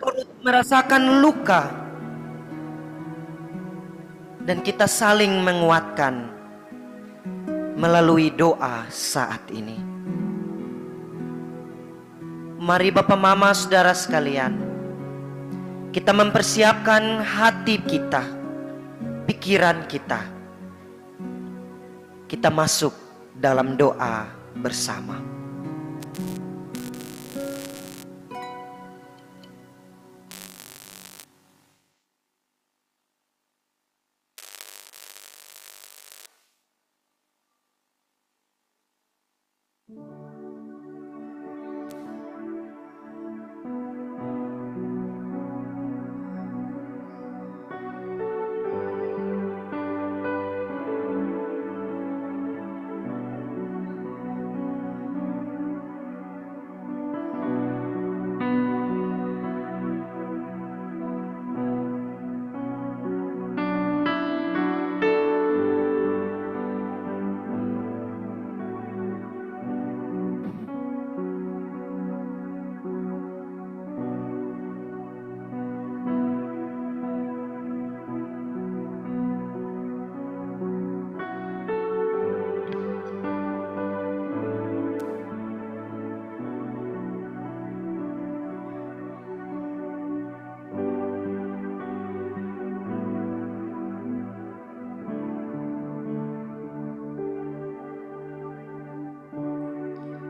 turut merasakan luka, dan kita saling menguatkan melalui doa saat ini. Mari Bapak Mama Saudara sekalian, kita mempersiapkan hati kita, pikiran kita. Kita masuk dalam doa bersama.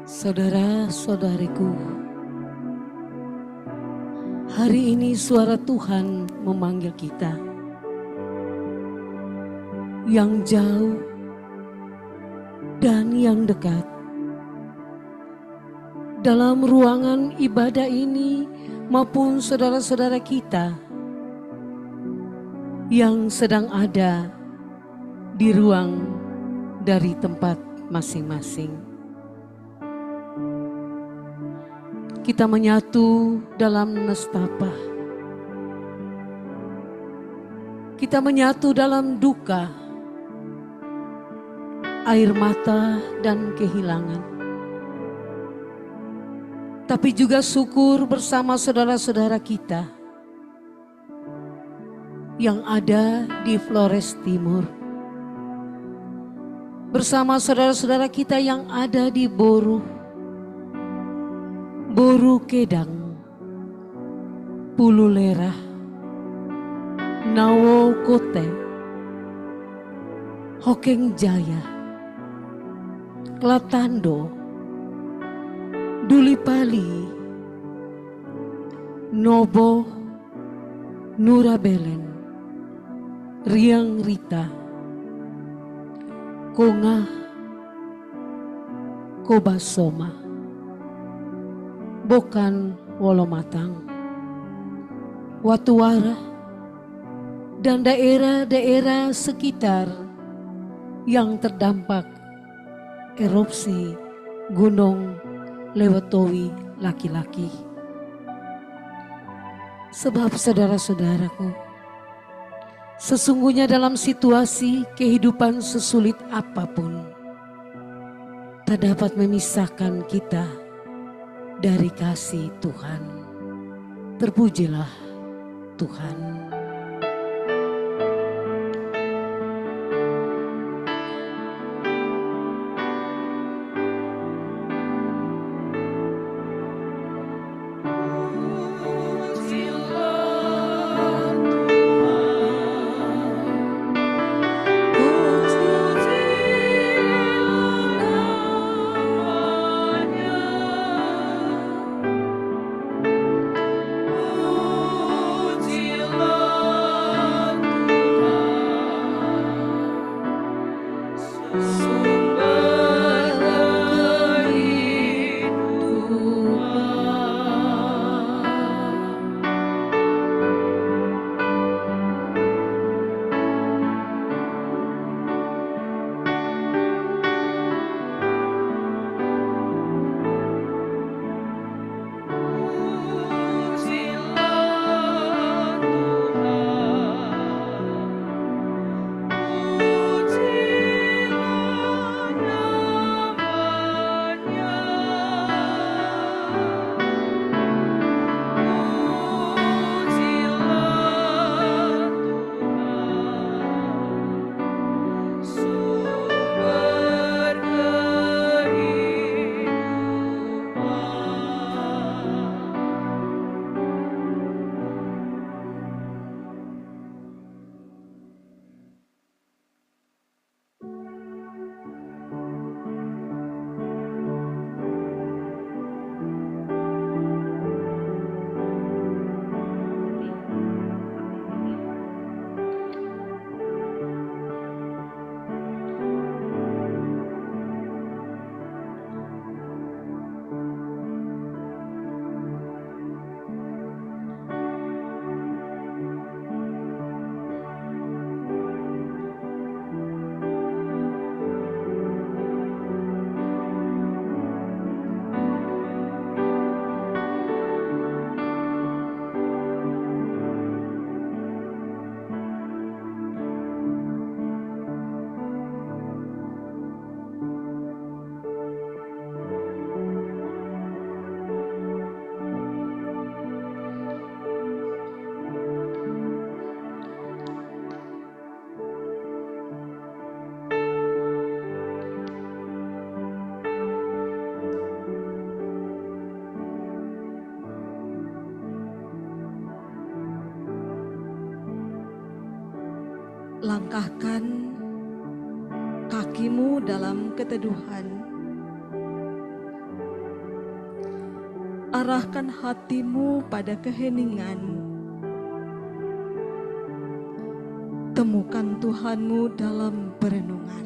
Saudara-saudariku, hari ini suara Tuhan memanggil kita yang jauh dan yang dekat. Dalam ruangan ibadah ini maupun saudara-saudara kita yang sedang ada di ruang dari tempat masing-masing. Kita menyatu dalam nestapa. Kita menyatu dalam duka, air mata dan kehilangan. Tapi juga syukur bersama saudara-saudara kita yang ada di Flores Timur. Bersama saudara-saudara kita yang ada di Boru Kedang, Pululerah, Nawo Kote, Hokeng Jaya, Klatando, Dulipali, Nobo, Nurabelen, Riang Rita, Konga, Kobasoma, Bokan Wolomatang, Watuwara, dan daerah-daerah sekitar yang terdampak erupsi Gunung Lewotowi laki-laki. Sebab saudara-saudaraku, sesungguhnya dalam situasi kehidupan sesulit apapun, tak dapat memisahkan kita dari kasih Tuhan. Terpujilah Tuhan. Pujilah Langkahkan kakimu dalam keteduhan. Arahkan hatimu pada keheningan. Temukan Tuhanmu dalam perenungan.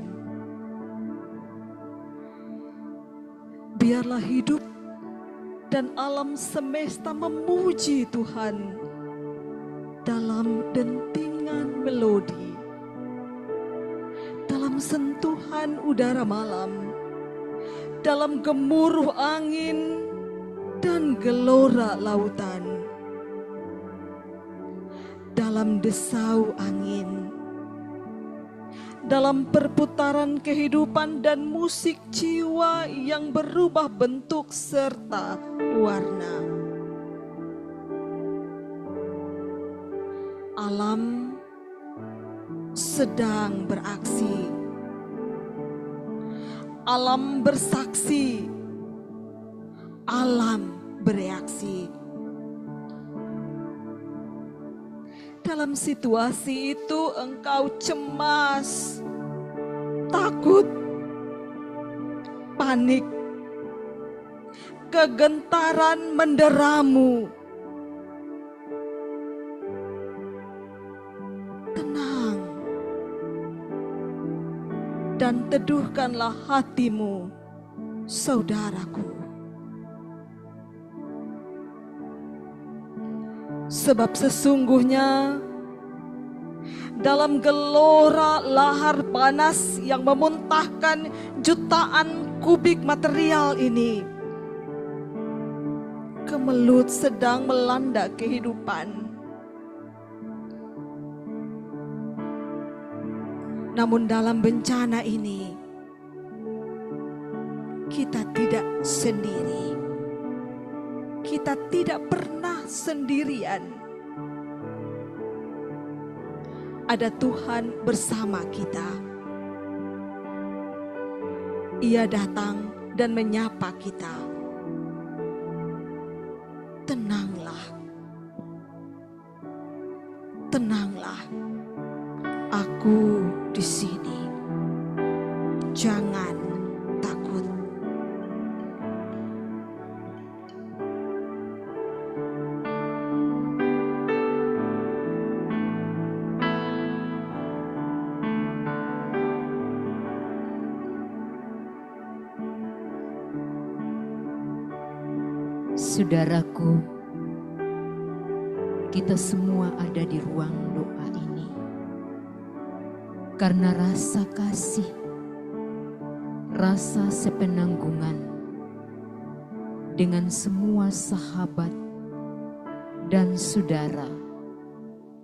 Biarlah hidup dan alam semesta memuji Tuhan dalam dentingan melodi, dalam sentuhan udara malam, dalam gemuruh angin dan gelora lautan, dalam desau angin, dalam perputaran kehidupan dan musik jiwa yang berubah bentuk serta warna. Alam sedang beraksi. Alam bersaksi. Alam bereaksi. Dalam situasi itu engkau cemas, takut, panik, kegentaran menderamu. Tenang dan teduhkanlah hatimu, saudaraku. Sebab sesungguhnya dalam gelora lahar panas yang memuntahkan jutaan kubik material ini, kemelut sedang melanda kehidupan. Namun dalam bencana ini, kita tidak sendiri. Kita tidak pernah sendirian. Ada Tuhan bersama kita. Ia datang dan menyapa kita. Tenanglah. Tenanglah. Aku di sini. Jangan takut. Saudaraku, kita semua ada di ruang doa ini karena rasa kasih, rasa sepenanggungan dengan semua sahabat dan saudara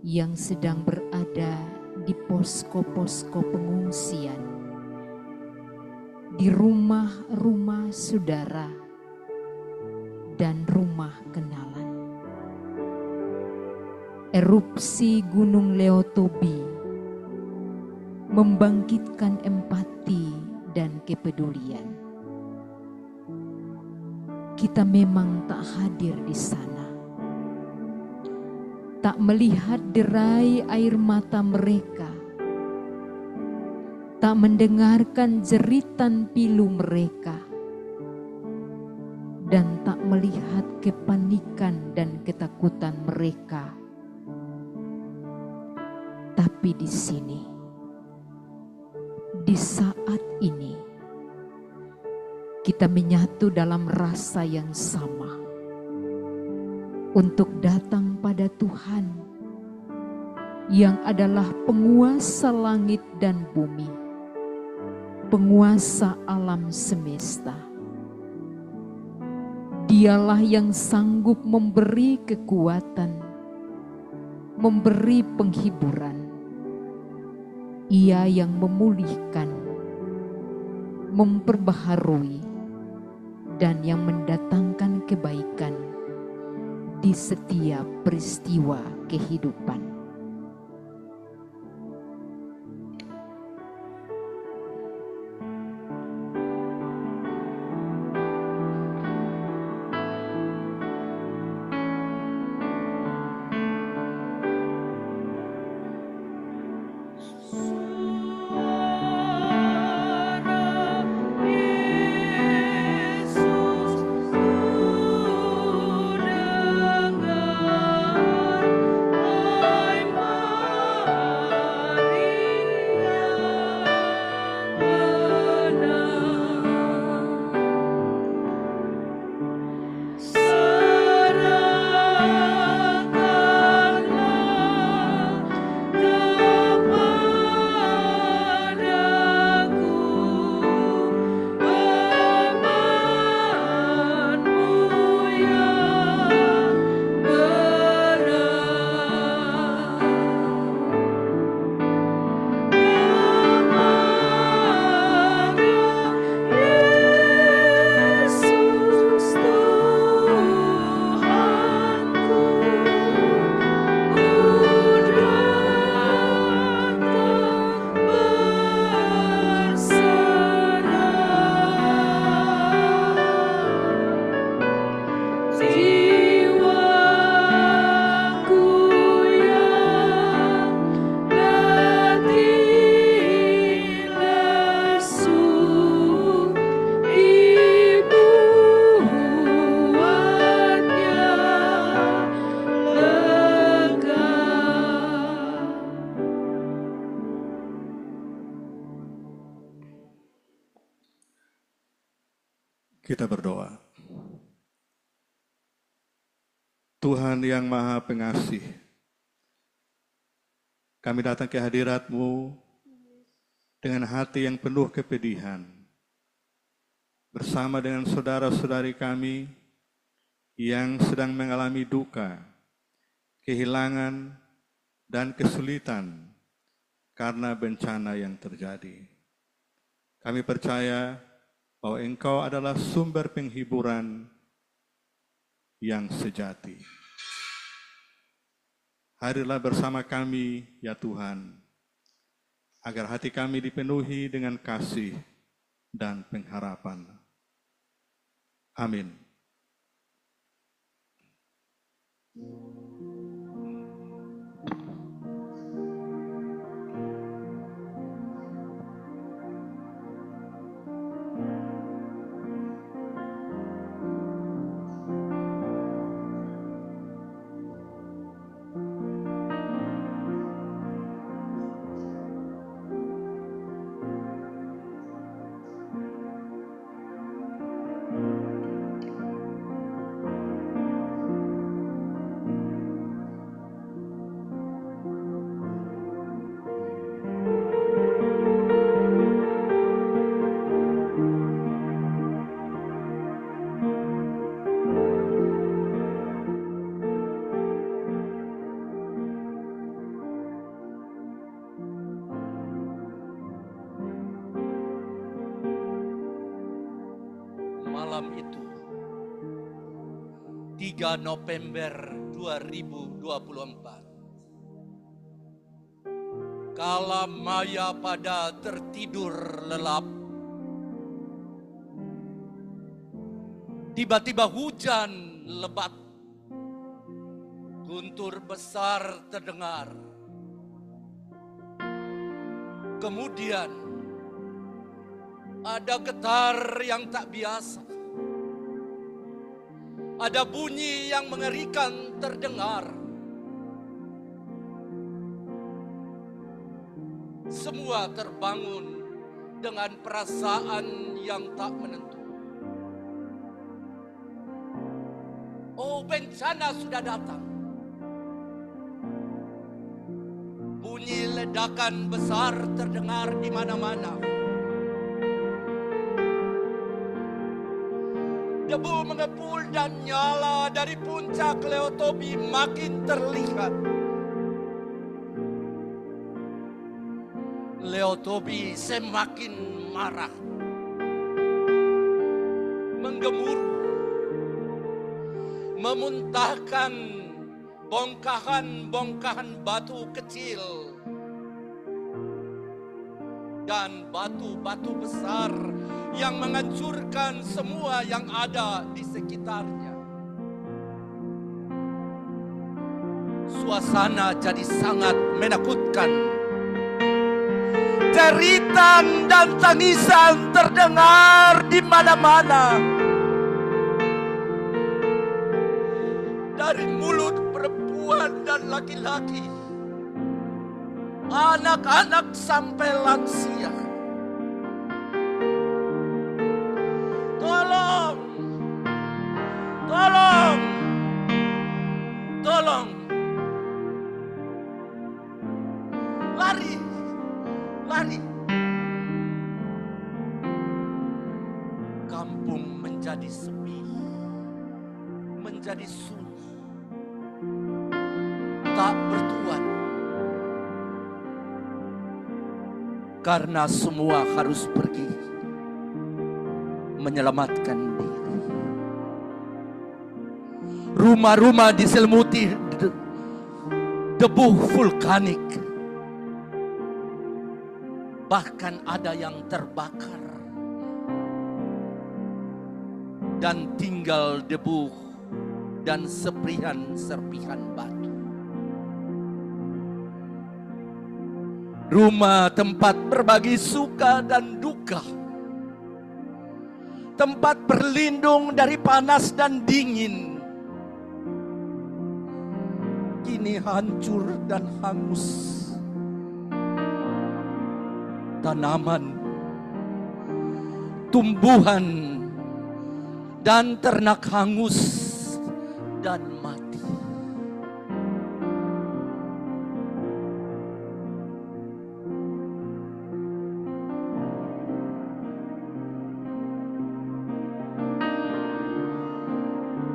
yang sedang berada di posko-posko pengungsian, di rumah-rumah saudara dan rumah kenalan. Erupsi Gunung Leotobi membangkitkan empati dan kepedulian. Kita memang tak hadir di sana, tak melihat derai air mata mereka, tak mendengarkan jeritan pilu mereka, dan tak melihat kepanikan dan ketakutan mereka. Tapi di sini, di saat ini, kita menyatu dalam rasa yang sama untuk datang pada Tuhan yang adalah penguasa langit dan bumi, penguasa alam semesta. Dialah yang sanggup memberi kekuatan, memberi penghiburan. Ia yang memulihkan, memperbaharui, dan yang mendatangkan kebaikan di setiap peristiwa kehidupan. Tuhan yang Maha Pengasih, kami datang ke hadirat-Mu dengan hati yang penuh kepedihan, bersama dengan saudara-saudari kami yang sedang mengalami duka, kehilangan, dan kesulitan karena bencana yang terjadi. Kami percaya bahwa Engkau adalah sumber penghiburan yang sejati. Hadirlah bersama kami, ya Tuhan, agar hati kami dipenuhi dengan kasih dan pengharapan. Amin. Malam itu 3 November 2024, kala Maya pada tertidur lelap, tiba-tiba hujan lebat, guntur besar terdengar. Kemudian ada getar yang tak biasa. Ada bunyi yang mengerikan terdengar. Semua terbangun dengan perasaan yang tak menentu. Oh, bencana sudah datang. Bunyi ledakan besar terdengar di mana-mana. Debu mengepul dan nyala dari puncak Leotobi makin terlihat. Leotobi semakin marah, menggemuruh, memuntahkan bongkahan-bongkahan batu kecil dan batu-batu besar yang menghancurkan semua yang ada di sekitarnya. Suasana jadi sangat menakutkan. Jeritan dan tangisan terdengar di mana-mana. Dari mulut perempuan dan laki-laki, anak-anak sampai lansia. Tolong, tolong, tolong. Lari, lari. Kampung menjadi sepi, menjadi sunyi, tak bertuan. Karena semua harus pergi menyelamatkan diri. Rumah-rumah diselimuti debu vulkanik. Bahkan ada yang terbakar. Dan tinggal debu dan serpihan-serpihan batu. Rumah tempat berbagi suka dan duka. Tempat berlindung dari panas dan dingin, kini hancur dan hangus. Tanaman, tumbuhan, dan ternak hangus dan mati.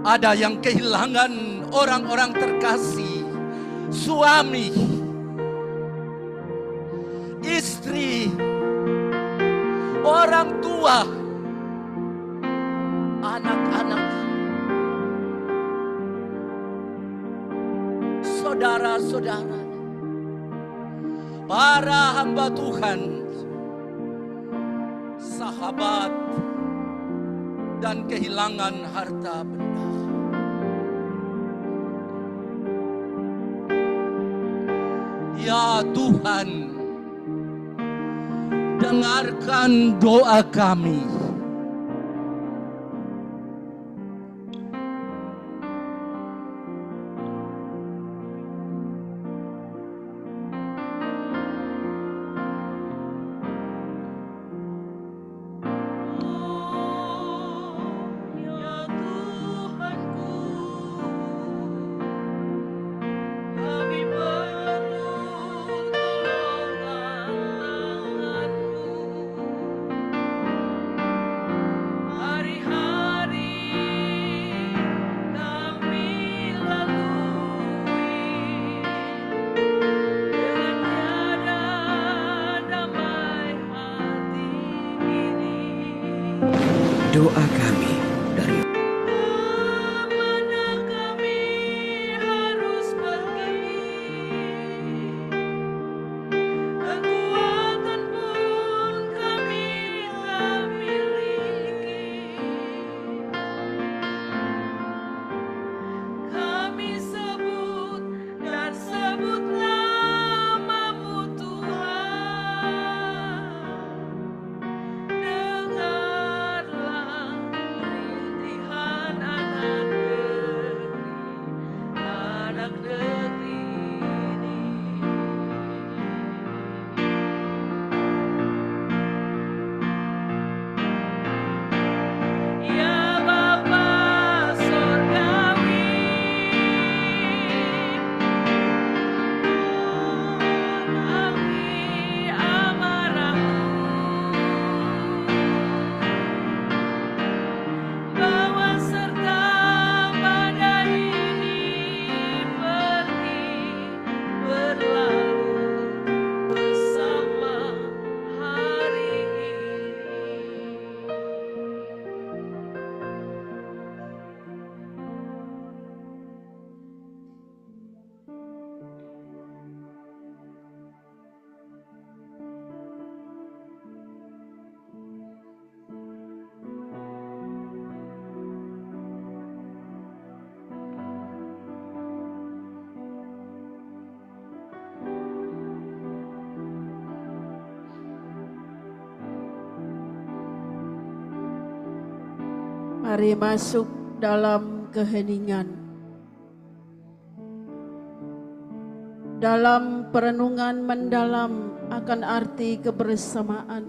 Ada yang kehilangan orang-orang terkasih, suami, istri, orang tua, anak-anak, saudara-saudara, para hamba Tuhan, sahabat, dan kehilangan harta benda. Ya Tuhan, dengarkan doa kami. Doa kami dari Kemana kami harus pergi? Kekuatan pun kami tak miliki. Kami sebut dan sebut nama-Mu Tuhan. Dengarlah rintihan anak negeri ini. Ya Bapa Sorgawi, api amarah-Mu, bawa serta badai ini pergi berlalu bersama hari ini. Mari masuk dalam keheningan. Dalam perenungan mendalam akan arti kebersamaan,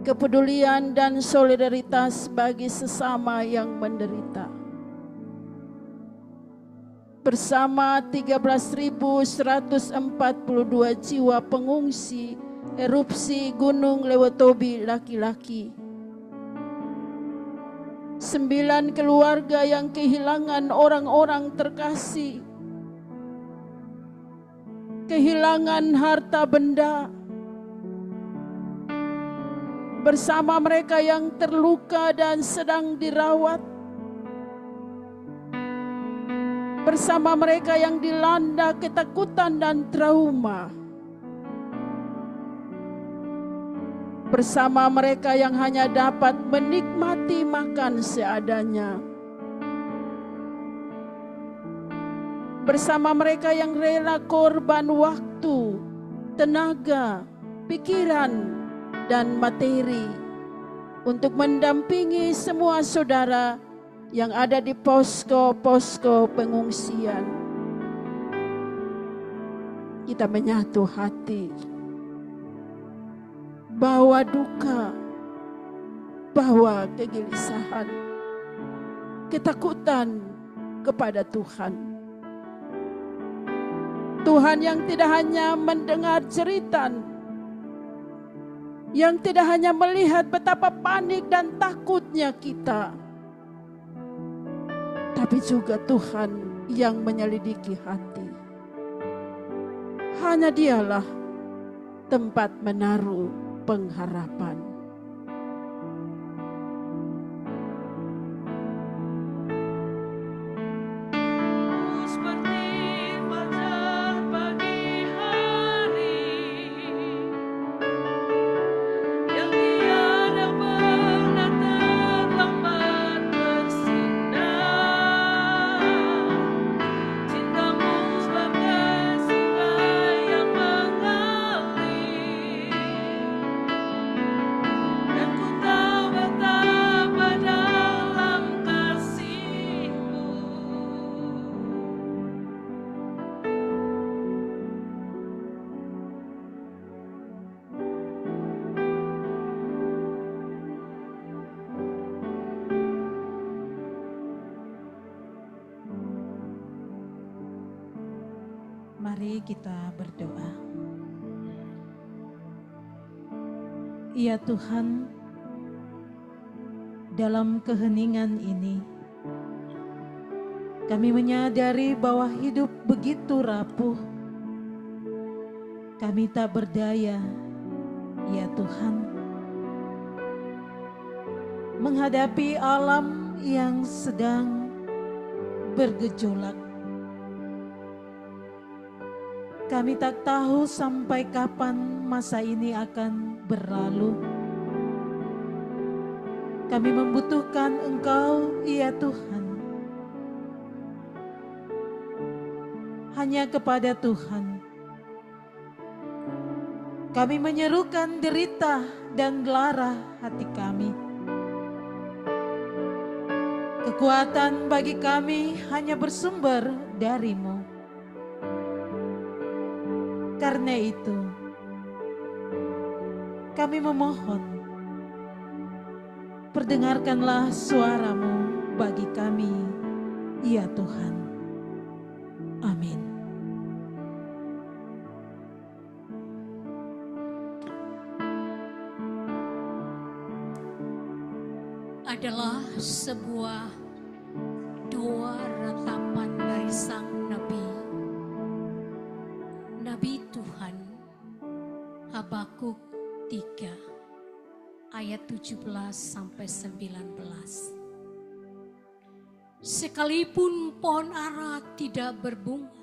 kepedulian dan solidaritas bagi sesama yang menderita. Bersama 13.142 jiwa pengungsi erupsi Gunung Lewotobi laki-laki, 9 keluarga yang kehilangan orang-orang terkasih, kehilangan harta benda, bersama mereka yang terluka dan sedang dirawat, bersama mereka yang dilanda ketakutan dan trauma, bersama mereka yang hanya dapat menikmati makan seadanya, bersama mereka yang rela korban waktu, tenaga, pikiran, dan materi untuk mendampingi semua saudara yang ada di posko-posko pengungsian. Kita menyatu hati, bawa duka, bawa kegelisahan, ketakutan kepada Tuhan. Tuhan yang tidak hanya mendengar cerita, yang tidak hanya melihat betapa panik dan takutnya kita, tapi juga Tuhan yang menyelidiki hati. Hanya Dialah tempat menaruh pengharapan. Mari kita berdoa. Ya Tuhan, dalam keheningan ini, kami menyadari bahwa hidup begitu rapuh. Kami tak berdaya, ya Tuhan, menghadapi alam yang sedang bergejolak. Kami tak tahu sampai kapan masa ini akan berlalu. Kami membutuhkan Engkau, ya Tuhan. Hanya kepada Tuhan kami menyerukan derita dan lara hati kami. Kekuatan bagi kami hanya bersumber dari-Mu. Karena itu, kami memohon, perdengarkanlah suara-Mu bagi kami, ya Tuhan. Amin. Adalah sebuah doa ratapan dari sang Nabi Tuhan, Habakuk 3 ayat 17-19. Sekalipun pohon ara tidak berbunga,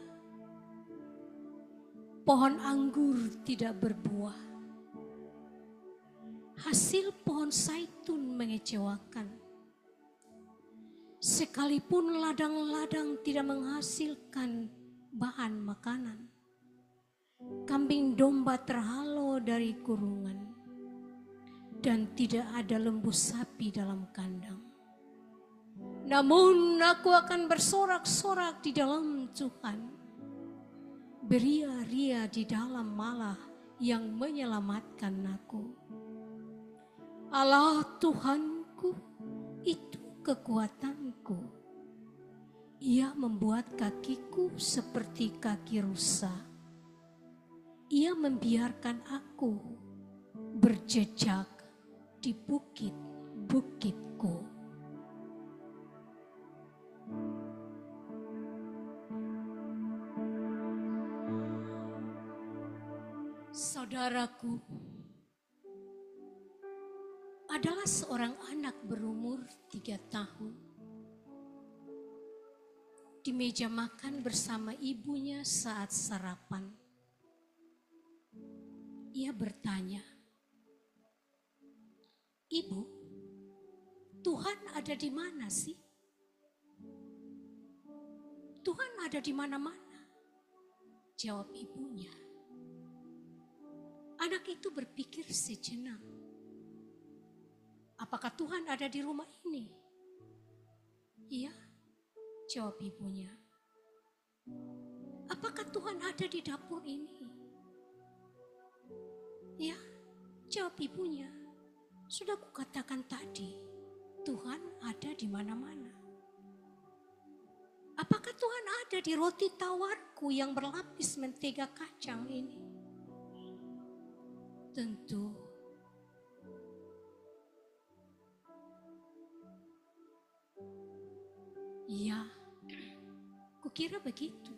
pohon anggur tidak berbuah, hasil pohon zaitun mengecewakan, sekalipun ladang-ladang tidak menghasilkan bahan makanan, kambing domba terhalau dari kurungan, dan tidak ada lembu sapi dalam kandang. Namun aku akan bersorak-sorak di dalam Tuhan, beria-ria di dalam Allah yang menyelamatkan aku. Allah Tuhanku itu kekuatanku. Ia membuat kakiku seperti kaki rusa. Ia membiarkan aku berjejak di bukit-bukitku. Saudaraku adalah seorang anak berumur 3 tahun. Di meja makan bersama ibunya saat sarapan. Ia bertanya, "Ibu, Tuhan ada di mana sih?" "Tuhan ada di mana-mana," jawab ibunya. Anak itu berpikir sejenak. "Apakah Tuhan ada di rumah ini?" "Iya," jawab ibunya. "Apakah Tuhan ada di dapur ini?" "Ya," jawab ibunya. "Sudah kukatakan tadi, Tuhan ada di mana-mana." Tuhan ada di roti tawarku yang berlapis mentega kacang ini? Tentu iya, kukira begitu.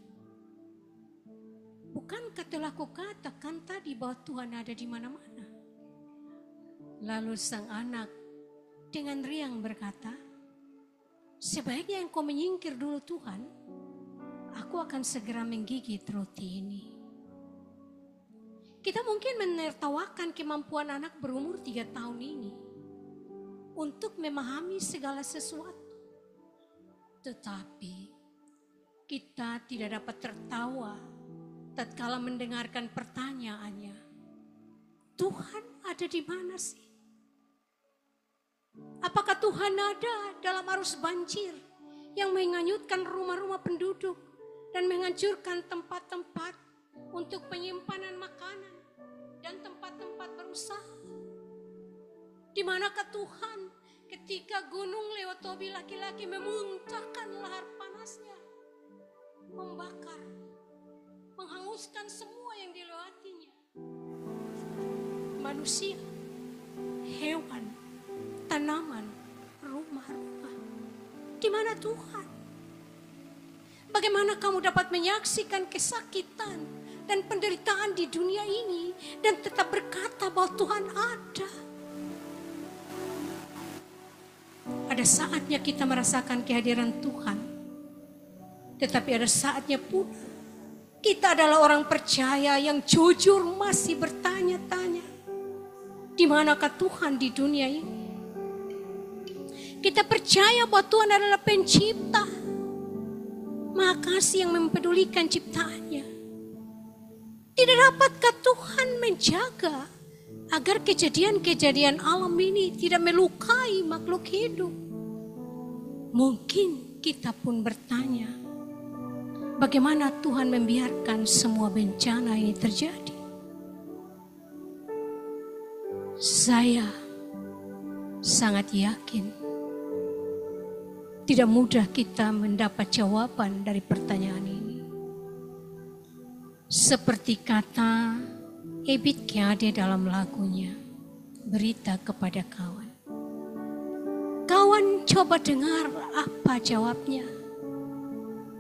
Bukankah telah kukatakan tadi bahwa Tuhan ada di mana-mana? Lalu sang anak dengan riang berkata, sebaiknya engkau menyingkir dulu Tuhan, aku akan segera menggigit roti ini. Kita mungkin menertawakan kemampuan anak berumur 3 tahun ini untuk memahami segala sesuatu. Tetapi kita tidak dapat tertawa tatkala mendengarkan pertanyaannya. Tuhan ada di mana sih? Apakah Tuhan ada dalam arus banjir yang menghanyutkan rumah-rumah penduduk dan menghancurkan tempat-tempat untuk penyimpanan makanan dan tempat-tempat berusaha? Di manakah Tuhan ketika gunung Leotobi laki-laki memuntahkan lahar panasnya, membakar, menghanguskan semua yang dilewatinya? Manusia, hewan, tanaman, rumah-rumah. Di mana Tuhan? Bagaimana kamu dapat menyaksikan kesakitan dan penderitaan di dunia ini dan tetap berkata bahwa Tuhan ada? Ada saatnya kita merasakan kehadiran Tuhan. Tetapi ada saatnya pula kita adalah orang percaya yang jujur masih bertanya-tanya. Di manakah Tuhan di dunia ini? Kita percaya bahwa Tuhan adalah pencipta, Maha Kasih yang mempedulikan ciptaannya. Tidak dapatkah Tuhan menjaga agar kejadian-kejadian alam ini tidak melukai makhluk hidup? Mungkin kita pun bertanya, bagaimana Tuhan membiarkan semua bencana ini terjadi? Saya sangat yakin tidak mudah kita mendapat jawaban dari pertanyaan ini. Seperti kata Ebit Keade dalam lagunya, Berita Kepada Kawan. Kawan coba dengar apa jawabnya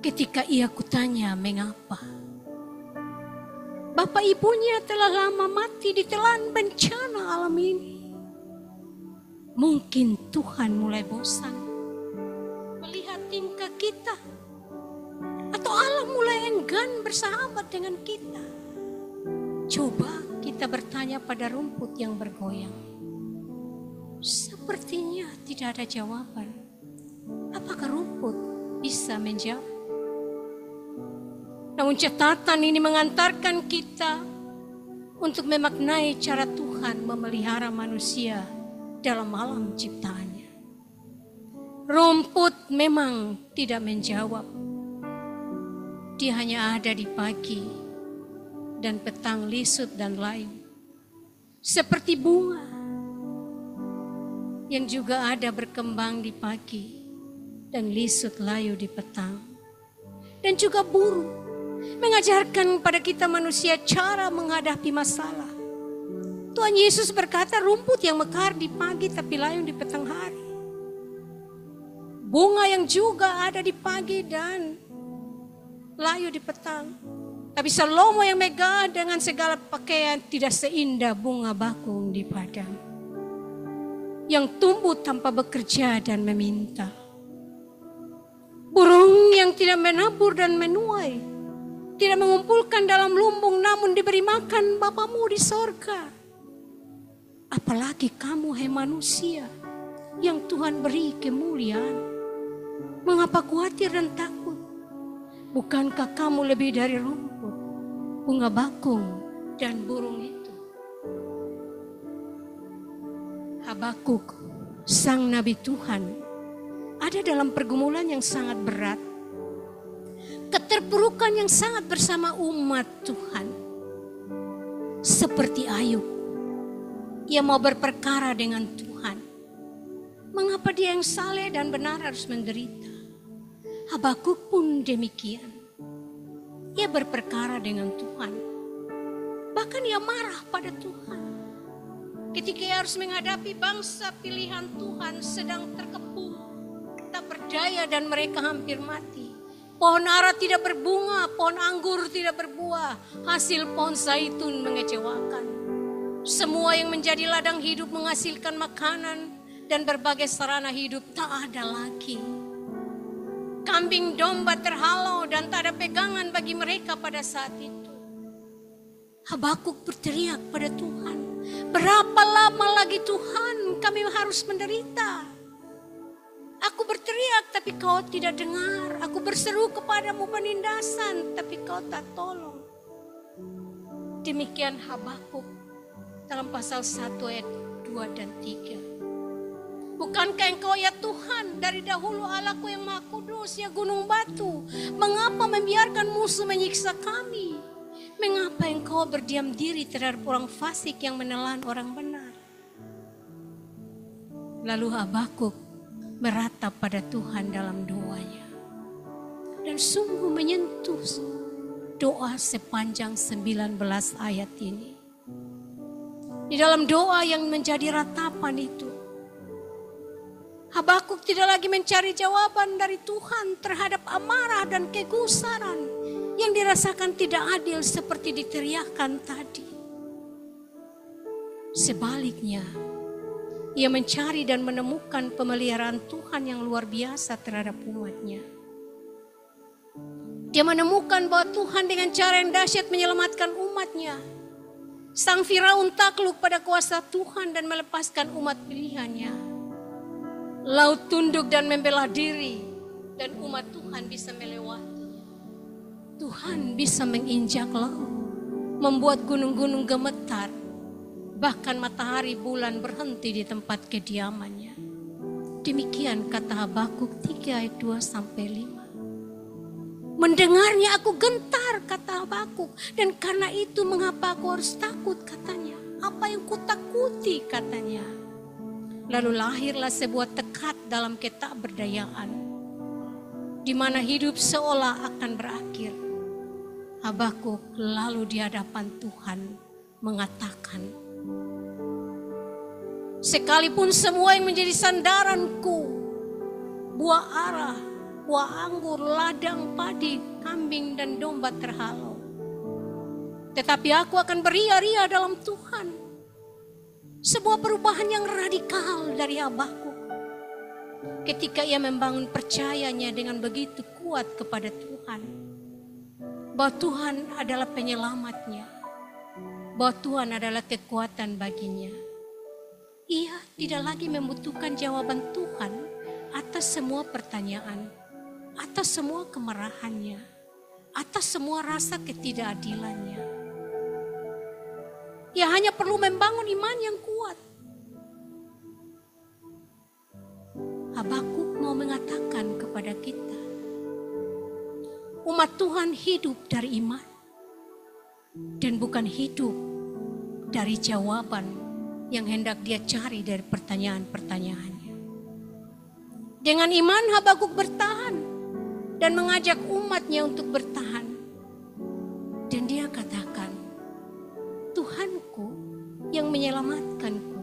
ketika ia kutanya mengapa. Bapak ibunya telah lama mati ditelan bencana alam ini. Mungkin Tuhan mulai bosan melihat tingkah kita, atau Allah mulai enggan bersahabat dengan kita. Coba kita bertanya pada rumput yang bergoyang. Sepertinya tidak ada jawaban. Apakah rumput bisa menjawab? Namun catatan ini mengantarkan kita untuk memaknai cara Tuhan memelihara manusia dalam alam ciptaannya. Rumput memang tidak menjawab. Dia hanya ada di pagi dan petang lisut dan lain. Seperti bunga yang juga ada berkembang di pagi dan lisut layu di petang. Dan juga burung mengajarkan pada kita manusia cara menghadapi masalah. Tuhan Yesus berkata, rumput yang mekar di pagi tapi layu di petang hari. Bunga yang juga ada di pagi dan layu di petang. Tapi Salomo yang megah dengan segala pakaian tidak seindah bunga bakung di padang, yang tumbuh tanpa bekerja dan meminta. Burung yang tidak menabur dan menuai, tidak mengumpulkan dalam lumbung, namun diberi makan Bapamu di sorga. Apalagi kamu, hai manusia, yang Tuhan beri kemuliaan. Mengapa khawatir dan takut? Bukankah kamu lebih dari rumput, bunga bakung, dan burung itu? Habakuk, sang nabi Tuhan, ada dalam pergumulan yang sangat berat. Keterpurukan yang sangat bersama umat Tuhan. Seperti Ayub, ia mau berperkara dengan Tuhan. Mengapa dia yang saleh dan benar harus menderita? Habakuk pun demikian. Ia berperkara dengan Tuhan. Bahkan ia marah pada Tuhan. Ketika ia harus menghadapi bangsa pilihan Tuhan sedang terkepung, tak berdaya dan mereka hampir mati. Pohon ara tidak berbunga, pohon anggur tidak berbuah, hasil pohon zaitun mengecewakan. Semua yang menjadi ladang hidup menghasilkan makanan dan berbagai sarana hidup tak ada lagi. Kambing domba terhalau dan tak ada pegangan bagi mereka pada saat itu. Habakuk berteriak pada Tuhan, berapa lama lagi Tuhan kami harus menderita? Aku berteriak tapi kau tidak dengar. Aku berseru kepadamu penindasan tapi kau tak tolong. Demikian Habakuk dalam pasal 1 ayat 2 dan 3. Bukankah engkau ya Tuhan dari dahulu Allahku yang maha kudus ya gunung batu. Mengapa membiarkan musuh menyiksa kami? Mengapa engkau berdiam diri terhadap orang fasik yang menelan orang benar? Lalu Habakuk meratap pada Tuhan dalam doanya. Dan sungguh menyentuh doa sepanjang 19 ayat ini. Di dalam doa yang menjadi ratapan itu, Habakuk tidak lagi mencari jawaban dari Tuhan terhadap amarah dan kegusaran yang dirasakan tidak adil seperti diteriakkan tadi. Sebaliknya, ia mencari dan menemukan pemeliharaan Tuhan yang luar biasa terhadap umatnya. Dia menemukan bahwa Tuhan dengan cara yang dahsyat menyelamatkan umatnya. Sang Firaun takluk pada kuasa Tuhan dan melepaskan umat pilihannya. Laut tunduk dan membela diri dan umat Tuhan bisa melewati. Tuhan bisa menginjak laut, membuat gunung-gunung gemetar, bahkan matahari bulan berhenti di tempat kediamannya. Demikian kata Habakuk 3 ayat 2-5. Mendengarnya aku gentar, kata Habakuk, dan karena itu mengapa aku harus takut, katanya. Apa yang kutakuti, katanya. Lalu lahirlah sebuah tekad dalam ketakberdayaan, di mana hidup seolah akan berakhir. Habakuk lalu di hadapan Tuhan mengatakan, sekalipun semua yang menjadi sandaranku, buah ara, buah anggur, ladang padi, kambing dan domba terhalau, tetapi aku akan beria-ria dalam Tuhan. Sebuah perubahan yang radikal dari Habakuk ketika ia membangun percayanya dengan begitu kuat kepada Tuhan, bahwa Tuhan adalah penyelamatnya, bahwa Tuhan adalah kekuatan baginya. Ia tidak lagi membutuhkan jawaban Tuhan atas semua pertanyaan, atas semua kemarahannya, atas semua rasa ketidakadilannya. Ia hanya perlu membangun iman yang kuat. Habakuk mau mengatakan kepada kita, umat Tuhan hidup dari iman dan bukan hidup dari jawaban yang hendak dia cari dari pertanyaan-pertanyaannya. Dengan iman Habakuk bertahan dan mengajak umatnya untuk bertahan. Dan dia katakan, Tuhanku yang menyelamatkanku.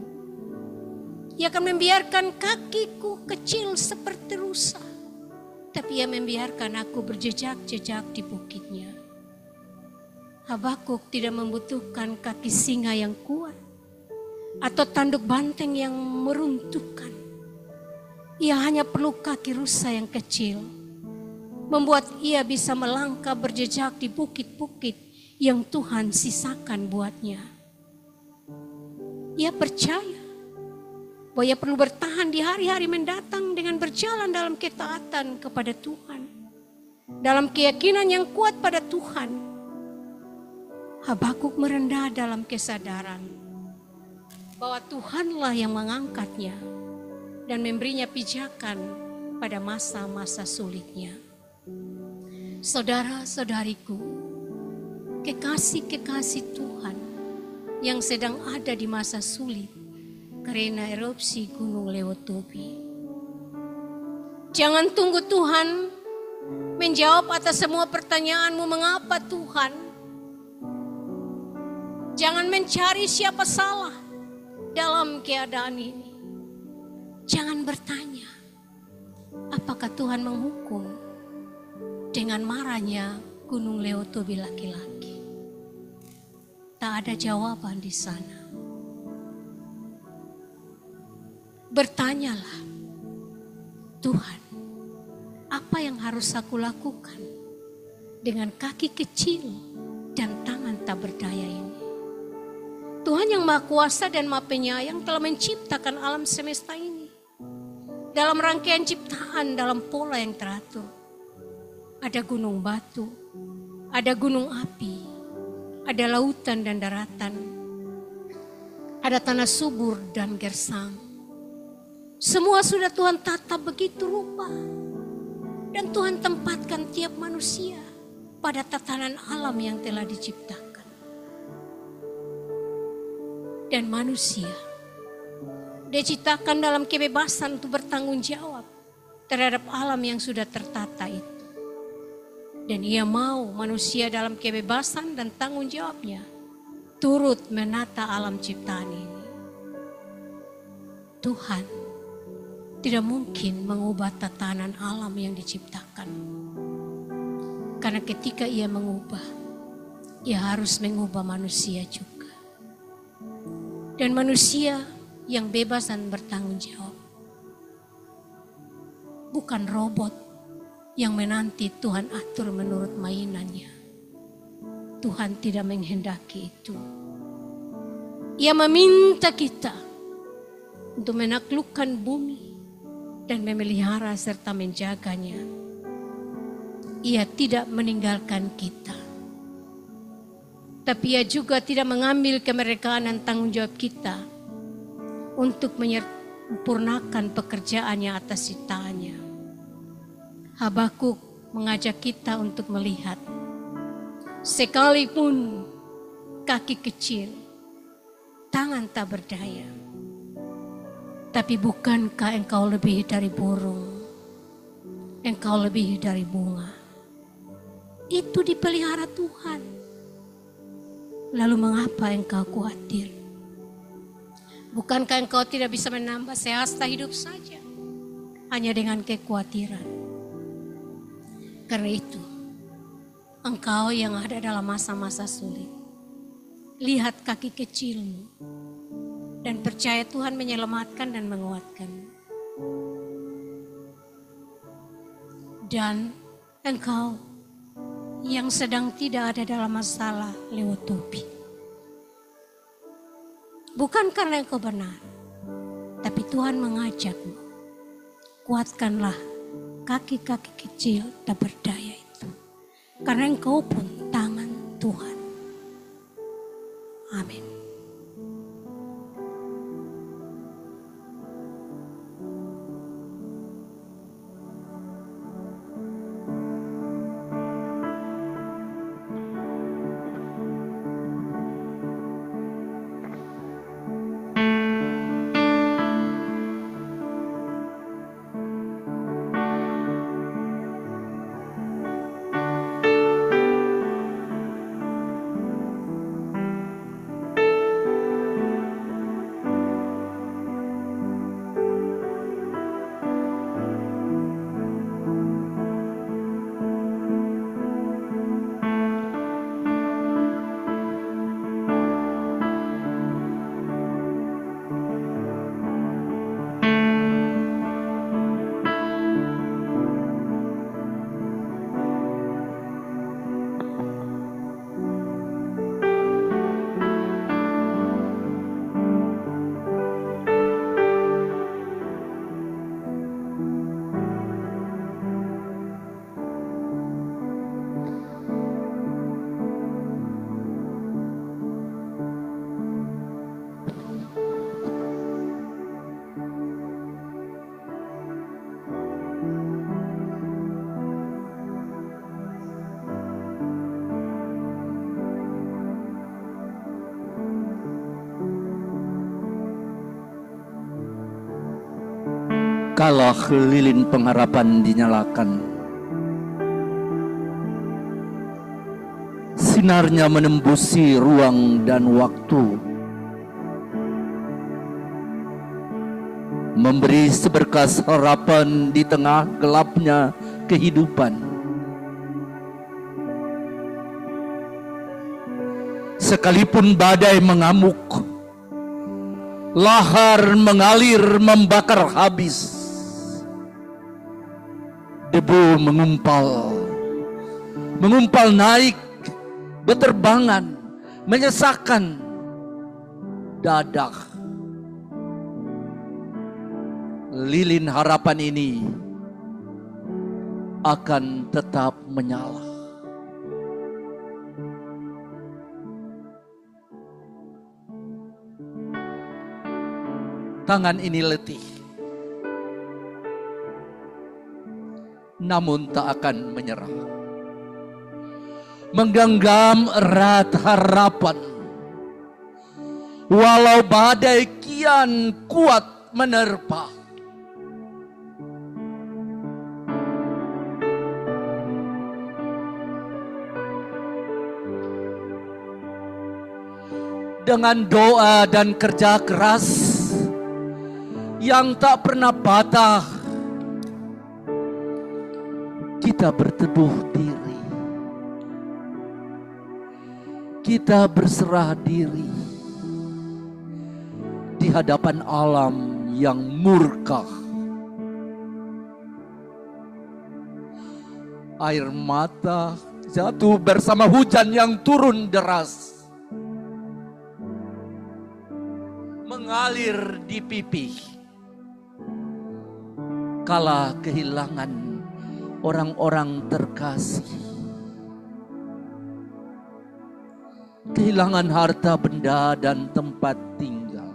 Ia akan membiarkan kakiku kecil seperti rusa, tapi ia membiarkan aku berjejak-jejak di bukitnya. Habakuk tidak membutuhkan kaki singa yang kuat atau tanduk banteng yang meruntuhkan. Ia hanya perlu kaki rusa yang kecil, membuat ia bisa melangkah berjejak di bukit-bukit yang Tuhan sisakan buatnya. Ia percaya bahwa ia perlu bertahan di hari-hari mendatang dengan berjalan dalam ketaatan kepada Tuhan, dalam keyakinan yang kuat pada Tuhan. Habakuk merendah dalam kesadaran bahwa Tuhanlah yang mengangkatnya dan memberinya pijakan pada masa-masa sulitnya. Saudara-saudariku, kekasih-kekasih Tuhan yang sedang ada di masa sulit karena erupsi Gunung Lewotobi. Jangan tunggu Tuhan menjawab atas semua pertanyaanmu, mengapa Tuhan? Jangan mencari siapa salah dalam keadaan ini. Jangan bertanya, apakah Tuhan menghukum dengan marahnya Gunung Leotobi laki-laki? Tak ada jawaban di sana. Bertanyalah, Tuhan, apa yang harus aku lakukan dengan kaki kecil dan tangan tak berdaya ini? Tuhan yang Maha Kuasa dan Maha Penyayang telah menciptakan alam semesta ini dalam rangkaian ciptaan, dalam pola yang teratur. Ada gunung batu, ada gunung api, ada lautan dan daratan, ada tanah subur dan gersang. Semua sudah Tuhan tata begitu rupa. Dan Tuhan tempatkan tiap manusia pada tatanan alam yang telah diciptakan. Dan manusia diciptakan dalam kebebasan untuk bertanggung jawab terhadap alam yang sudah tertata itu. Dan ia mau manusia dalam kebebasan dan tanggung jawabnya turut menata alam ciptaan ini. Tuhan tidak mungkin mengubah tatanan alam yang diciptakan. Karena ketika ia mengubah, ia harus mengubah manusia juga. Dan manusia yang bebas dan bertanggung jawab. Bukan robot yang menanti Tuhan atur menurut mainannya. Tuhan tidak menghendaki itu. Ia meminta kita untuk menaklukkan bumi dan memelihara serta menjaganya. Ia tidak meninggalkan kita. Tapi ia juga tidak mengambil kemerdekaan dan tanggung jawab kita untuk menyempurnakan pekerjaannya atas ciptaannya. Habakuk mengajak kita untuk melihat, sekalipun kaki kecil, tangan tak berdaya, tapi bukankah engkau lebih dari burung? Engkau lebih dari bunga. Itu dipelihara Tuhan. Lalu mengapa engkau khawatir? Bukankah engkau tidak bisa menambah sehasta hidup saja hanya dengan kekhawatiran? Karena itu, engkau yang ada dalam masa-masa sulit, lihat kaki kecilmu dan percaya Tuhan menyelamatkan dan menguatkan. Dan engkau yang sedang tidak ada dalam masalah Leotobi, bukan karena engkau benar, tapi Tuhan mengajakmu, kuatkanlah kaki-kaki kecil tak berdaya itu, karena engkau pun tangan Tuhan. Amin. Kalau lilin pengharapan dinyalakan, Sinarnya menembusi ruang dan waktu, memberi seberkas harapan di tengah gelapnya kehidupan. Sekalipun badai mengamuk, lahar mengalir membakar habis, debu mengumpal naik, beterbangan, menyesakkan dadah. Lilin harapan ini akan tetap menyala. Tangan ini letih, namun tak akan menyerah. Menggenggam erat harapan, walau badai kian kuat menerpa. Dengan doa dan kerja keras yang tak pernah patah, kita berteduh diri, kita berserah diri di hadapan alam yang murka. Air mata jatuh bersama hujan yang turun deras, mengalir di pipi kala kehilangan orang-orang terkasih, kehilangan harta benda dan tempat tinggal.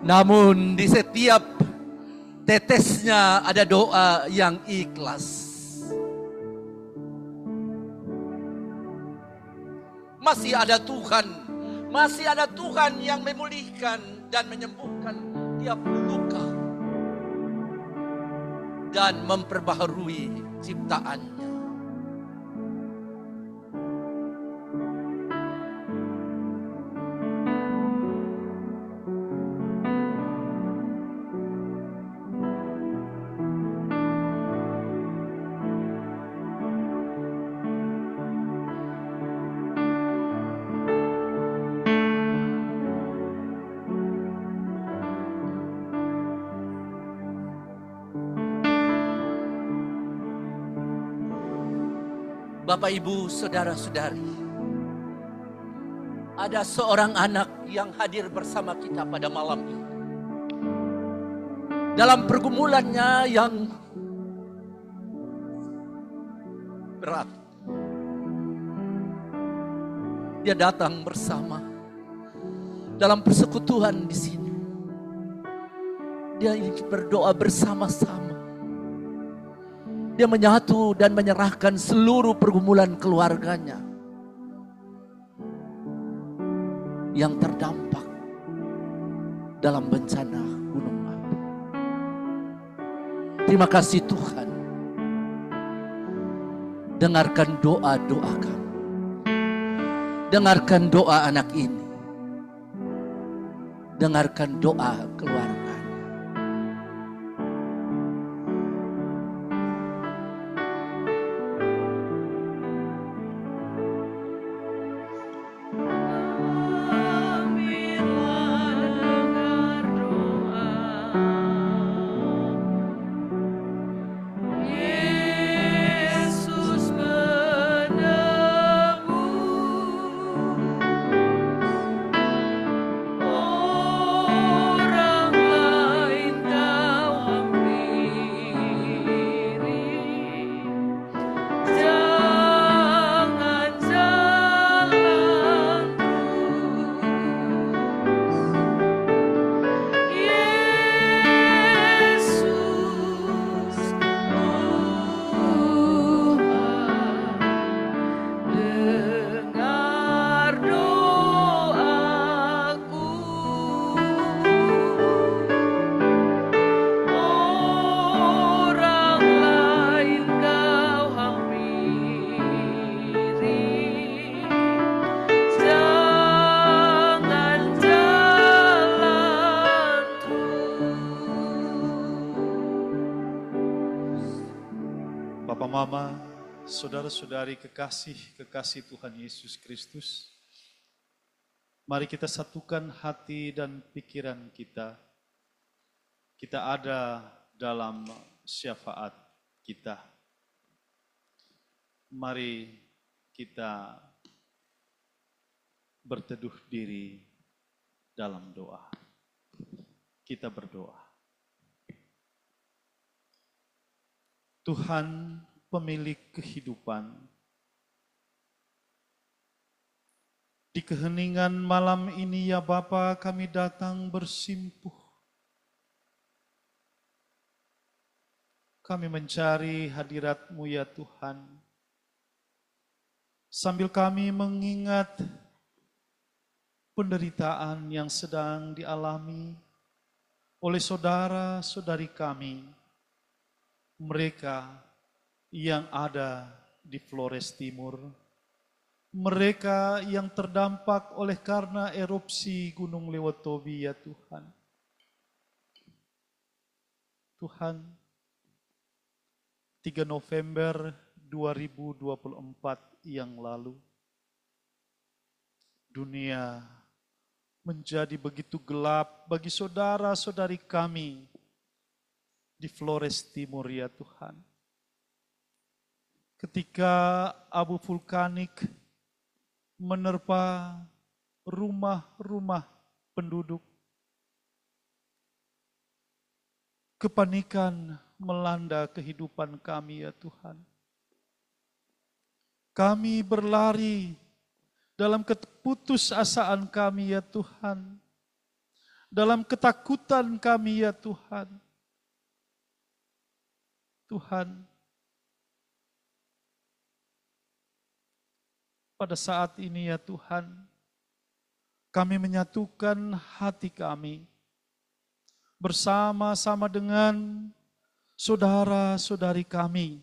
Namun di setiap tetesnya ada doa yang ikhlas. Masih ada Tuhan, masih ada Tuhan yang memulihkan dan menyembuhkan tiap luka dan memperbaharui ciptaannya. Bapak, Ibu, Saudara-saudari, ada seorang anak yang hadir bersama kita pada malam ini. Dalam pergumulannya yang berat, dia datang bersama dalam persekutuan di sini. Dia ingin berdoa bersama-sama. Dia menyatu dan menyerahkan seluruh pergumulan keluarganya yang terdampak dalam bencana gunung api. Terima kasih Tuhan. Dengarkan doa-doa kami. Dengarkan doa anak ini. Dengarkan doa keluarga. Orang Mama, saudara-saudari kekasih Tuhan Yesus Kristus, mari kita satukan hati dan pikiran kita. Kita ada dalam syafaat kita. Mari kita berteduh diri dalam doa. Kita berdoa. Tuhan pemilik kehidupan, di keheningan malam ini ya Bapa, kami datang bersimpuh. Kami mencari hadirat-Mu ya Tuhan. Sambil kami mengingat penderitaan yang sedang dialami oleh saudara-saudari kami, mereka yang ada di Flores Timur, mereka yang terdampak oleh karena erupsi Gunung Lewotobi ya Tuhan. Tuhan, 3 November 2024 yang lalu, dunia menjadi begitu gelap bagi saudara-saudari kami di Flores Timur ya Tuhan. Ketika abu vulkanik menerpa rumah-rumah penduduk, kepanikan melanda kehidupan kami ya Tuhan. Kami berlari dalam keputusasaan kami ya Tuhan, dalam ketakutan kami ya Tuhan. Tuhan, pada saat ini ya Tuhan, kami menyatukan hati kami bersama-sama dengan saudara-saudari kami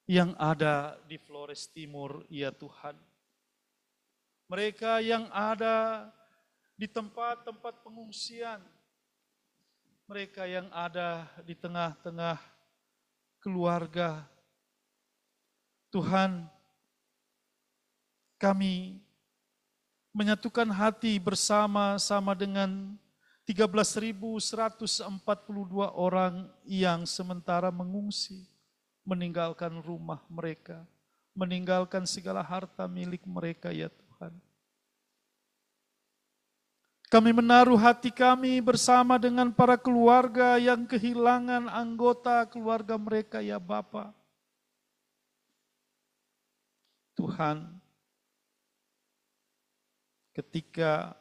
yang ada di Flores Timur ya Tuhan. Mereka yang ada di tempat-tempat pengungsian, mereka yang ada di tengah-tengah keluarga. Tuhan, kami menyatukan hati bersama-sama dengan 13.142 orang yang sementara mengungsi, meninggalkan rumah mereka, meninggalkan segala harta milik mereka ya Tuhan. Kami menaruh hati kami bersama dengan para keluarga yang kehilangan anggota keluarga mereka ya Bapa. Tuhan, ketika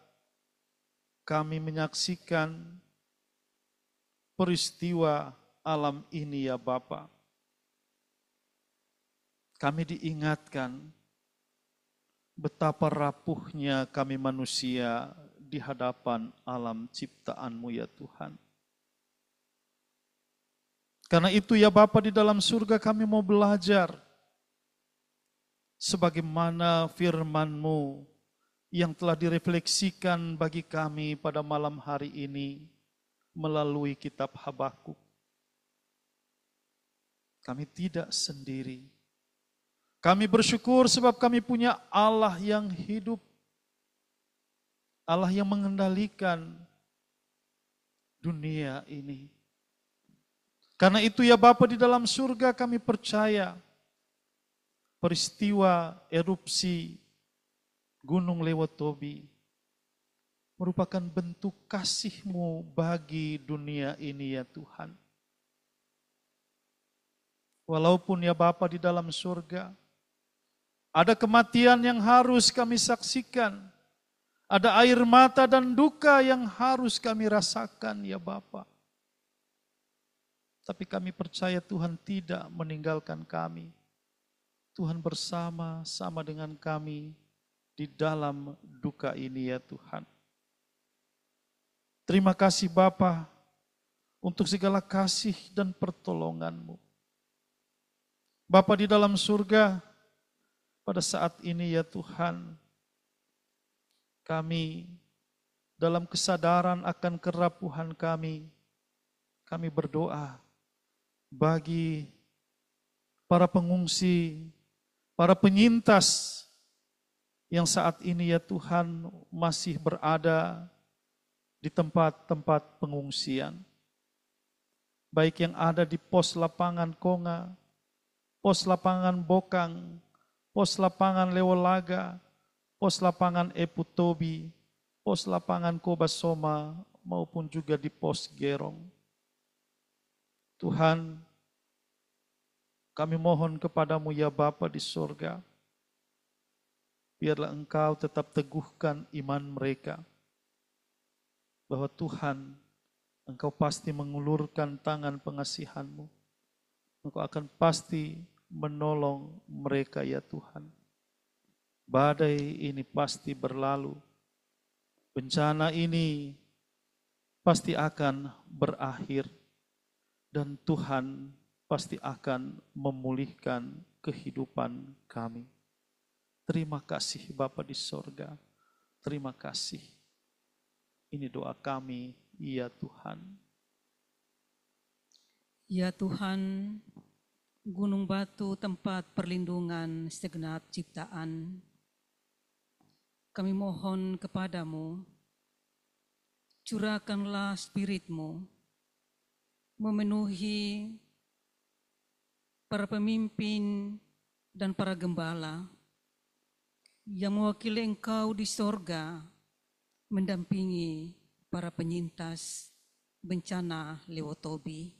kami menyaksikan peristiwa alam ini ya Bapa, kami diingatkan betapa rapuhnya kami manusia di hadapan alam ciptaan-Mu ya Tuhan. Karena itu ya Bapa, di dalam surga kami mau belajar sebagaimana firman-Mu yang telah direfleksikan bagi kami pada malam hari ini melalui kitab Habakuk. Kami tidak sendiri. Kami bersyukur sebab kami punya Allah yang hidup, Allah yang mengendalikan dunia ini. Karena itu ya Bapa, di dalam surga kami percaya peristiwa erupsi Gunung Lewotobi merupakan bentuk kasih-Mu bagi dunia ini ya Tuhan. Walaupun ya Bapa, di dalam surga ada kematian yang harus kami saksikan, ada air mata dan duka yang harus kami rasakan ya Bapa. Tapi kami percaya Tuhan tidak meninggalkan kami. Tuhan bersama-sama dengan kami di dalam duka ini ya Tuhan. Terima kasih Bapa untuk segala kasih dan pertolongan-Mu. Bapa di dalam surga, pada saat ini ya Tuhan, kami dalam kesadaran akan kerapuhan kami berdoa bagi para pengungsi, para penyintas yang saat ini ya Tuhan masih berada di tempat-tempat pengungsian. Baik yang ada di pos lapangan Konga, pos lapangan Bokang, pos lapangan Lewolaga, pos lapangan Eputobi, pos lapangan Kobasoma, maupun juga di pos Gerong. Tuhan, kami mohon kepadamu ya Bapa di sorga, biarlah Engkau tetap teguhkan iman mereka, bahwa Tuhan, Engkau pasti mengulurkan tangan pengasihan-Mu. Engkau akan pasti menolong mereka ya Tuhan. Badai ini pasti berlalu. Bencana ini pasti akan berakhir. Dan Tuhan pasti akan memulihkan kehidupan kami. Terima kasih Bapa di sorga. Terima kasih. Ini doa kami. Ya Tuhan. Ya Tuhan, gunung batu tempat perlindungan segenap ciptaan, kami mohon kepadamu, curahkanlah Spirit-Mu, memenuhi para pemimpin dan para gembala yang mewakili Engkau di sorga, mendampingi para penyintas bencana Lewotobi.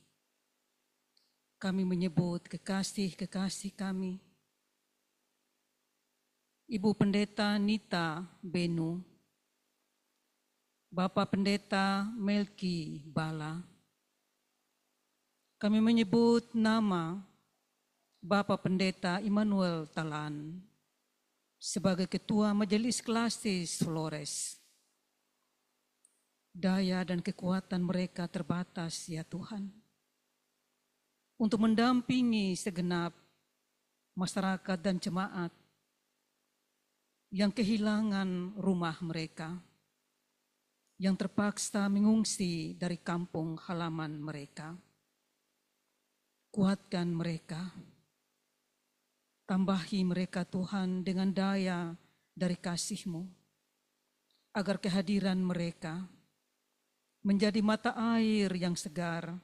Kami menyebut kekasih-kekasih kami, Ibu Pendeta Nita Benu, Bapak Pendeta Melki Bala. Kami menyebut nama Bapak Pendeta Immanuel Talan sebagai Ketua Majelis Klasis Flores. Daya dan kekuatan mereka terbatas ya Tuhan, untuk mendampingi segenap masyarakat dan jemaat yang kehilangan rumah mereka, yang terpaksa mengungsi dari kampung halaman mereka. Kuatkan mereka, tambahi mereka Tuhan dengan daya dari kasih-Mu, agar kehadiran mereka menjadi mata air yang segar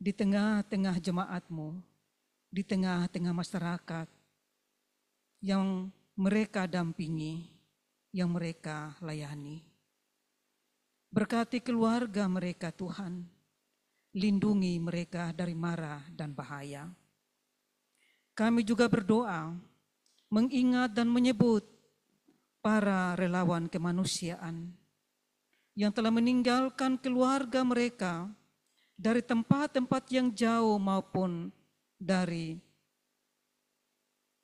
di tengah-tengah jemaat-Mu, di tengah-tengah masyarakat yang mereka dampingi, yang mereka layani. Berkati keluarga mereka Tuhan, lindungi mereka dari mara dan bahaya. Kami juga berdoa, mengingat dan menyebut para relawan kemanusiaan yang telah meninggalkan keluarga mereka dari tempat-tempat yang jauh maupun dari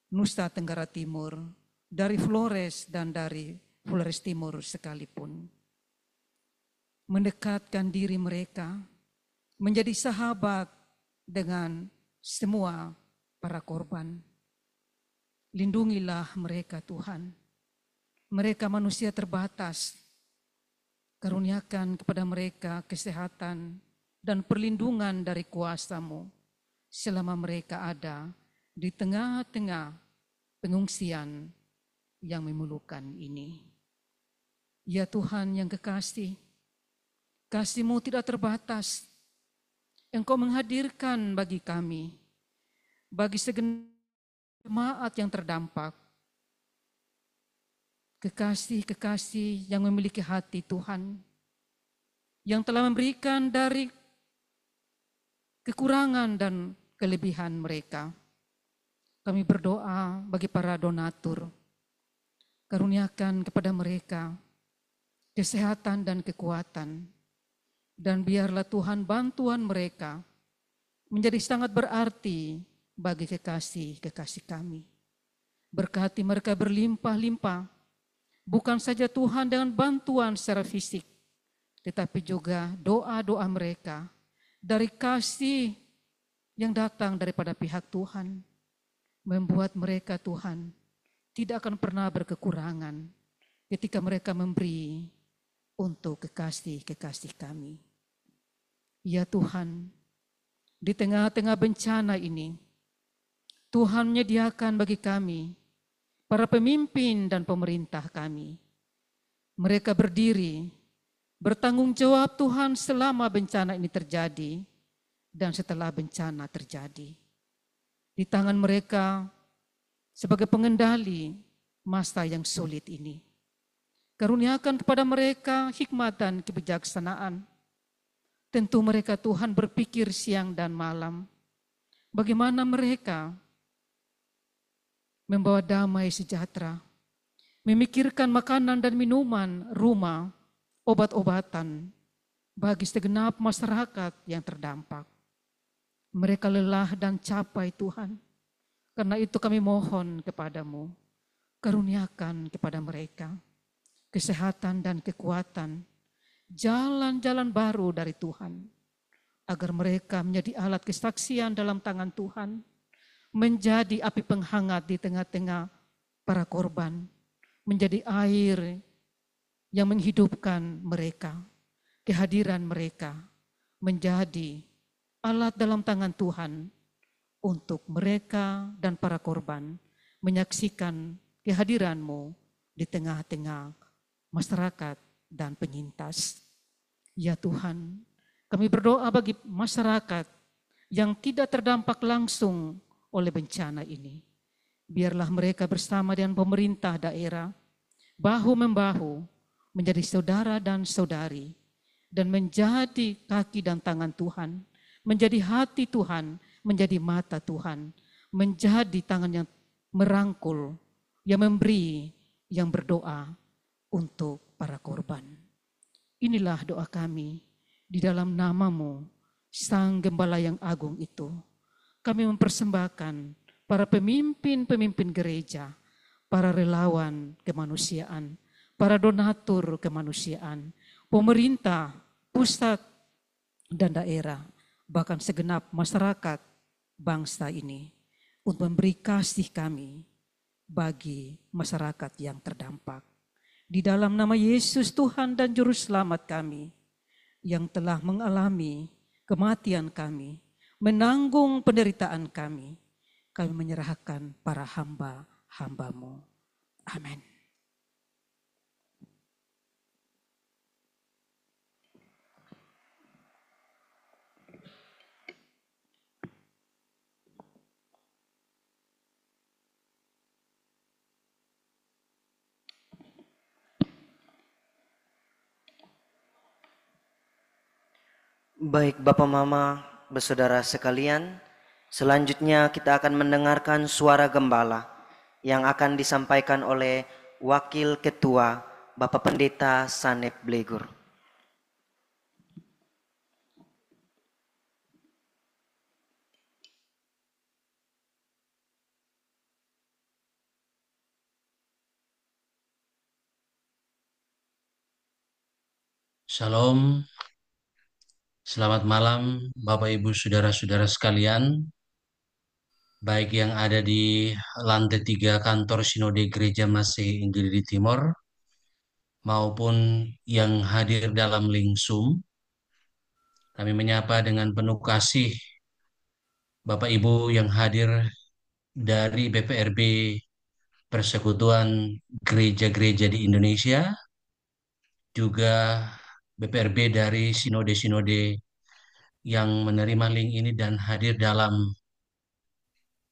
Nusa Tenggara Timur, dari Flores dan dari Flores Timur sekalipun. Mendekatkan diri mereka, menjadi sahabat dengan semua para korban. Lindungilah mereka Tuhan. Mereka manusia terbatas. Karuniakan kepada mereka kesehatan dan perlindungan dari kuasa-Mu selama mereka ada di tengah-tengah pengungsian yang memilukan ini. Ya Tuhan yang kekasih, kasih-Mu tidak terbatas. Engkau menghadirkan bagi kami, bagi segenap jemaat yang terdampak, kekasih-kekasih yang memiliki hati Tuhan, yang telah memberikan dari kekurangan dan kelebihan mereka. Kami berdoa bagi para donatur, karuniakan kepada mereka kesehatan dan kekuatan, dan biarlah Tuhan bantuan mereka menjadi sangat berarti bagi kekasih-kekasih kami. Berkati mereka berlimpah-limpah, bukan saja Tuhan dengan bantuan secara fisik, tetapi juga doa-doa mereka dari kasih yang datang daripada pihak Tuhan, membuat mereka Tuhan tidak akan pernah berkekurangan ketika mereka memberi untuk kekasih-kekasih kami. Ya Tuhan, di tengah-tengah bencana ini, Tuhan menyediakan bagi kami para pemimpin dan pemerintah kami. Mereka berdiri, bertanggung jawab Tuhan selama bencana ini terjadi dan setelah bencana terjadi. Di tangan mereka sebagai pengendali masa yang sulit ini. Karuniakan kepada mereka hikmat dan kebijaksanaan. Tentu mereka Tuhan berpikir siang dan malam. Bagaimana mereka membawa damai sejahtera, memikirkan makanan dan minuman, rumah, obat-obatan bagi segenap masyarakat yang terdampak. Mereka lelah dan capek Tuhan. Karena itu kami mohon kepadamu, karuniakan kepada mereka kesehatan dan kekuatan, jalan-jalan baru dari Tuhan, agar mereka menjadi alat kesaksian dalam tangan Tuhan, menjadi api penghangat di tengah-tengah para korban, menjadi air yang menghidupkan mereka, kehadiran mereka menjadi alat dalam tangan Tuhan untuk mereka dan para korban menyaksikan kehadiran-Mu di tengah-tengah masyarakat dan penyintas. Ya Tuhan, kami berdoa bagi masyarakat yang tidak terdampak langsung oleh bencana ini. Biarlah mereka bersama dengan pemerintah daerah, bahu-membahu, menjadi saudara dan saudari, dan menjadi kaki dan tangan Tuhan, menjadi hati Tuhan, menjadi mata Tuhan, menjadi tangan yang merangkul, yang memberi, yang berdoa untuk para korban. Inilah doa kami di dalam nama-Mu, Sang Gembala yang agung itu. Kami mempersembahkan para pemimpin-pemimpin gereja, para relawan kemanusiaan, para donatur kemanusiaan, pemerintah, pusat, dan daerah, bahkan segenap masyarakat bangsa ini untuk memberi kasih kami bagi masyarakat yang terdampak. Di dalam nama Yesus Tuhan dan Juru Selamat kami yang telah mengalami kematian kami, menanggung penderitaan kami, kami menyerahkan para hamba-hamba-Mu. Amin. Baik Bapak Mama, bersaudara sekalian, selanjutnya kita akan mendengarkan suara gembala yang akan disampaikan oleh Wakil Ketua Bapak Pendeta Sanep Blegur. Shalom, selamat malam Bapak Ibu Saudara-saudara sekalian, baik yang ada di lantai 3 kantor Sinode Gereja Masih Injili di Timor, maupun yang hadir dalam link Zoom. Kami menyapa dengan penuh kasih Bapak Ibu yang hadir dari BPRB Persekutuan Gereja-Gereja di Indonesia, juga BPRB dari sinode-sinode yang menerima link ini dan hadir dalam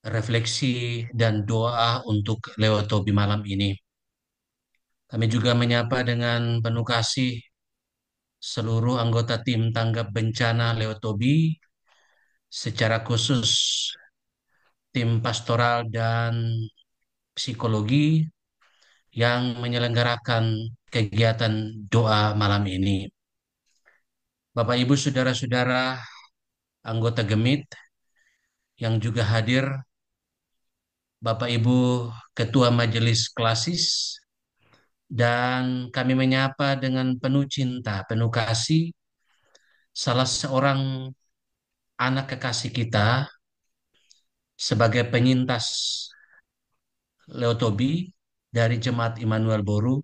refleksi dan doa untuk Leotobi malam ini. Kami juga menyapa dengan penuh kasih seluruh anggota tim tanggap bencana Leotobi, secara khusus tim pastoral dan psikologi yang menyelenggarakan kegiatan doa malam ini. Bapak Ibu Saudara-saudara anggota Gemit yang juga hadir, Bapak Ibu Ketua Majelis Klasis, dan kami menyapa dengan penuh cinta, penuh kasih, salah seorang anak kekasih kita sebagai penyintas Leotobi dari Jemaat Immanuel Boru,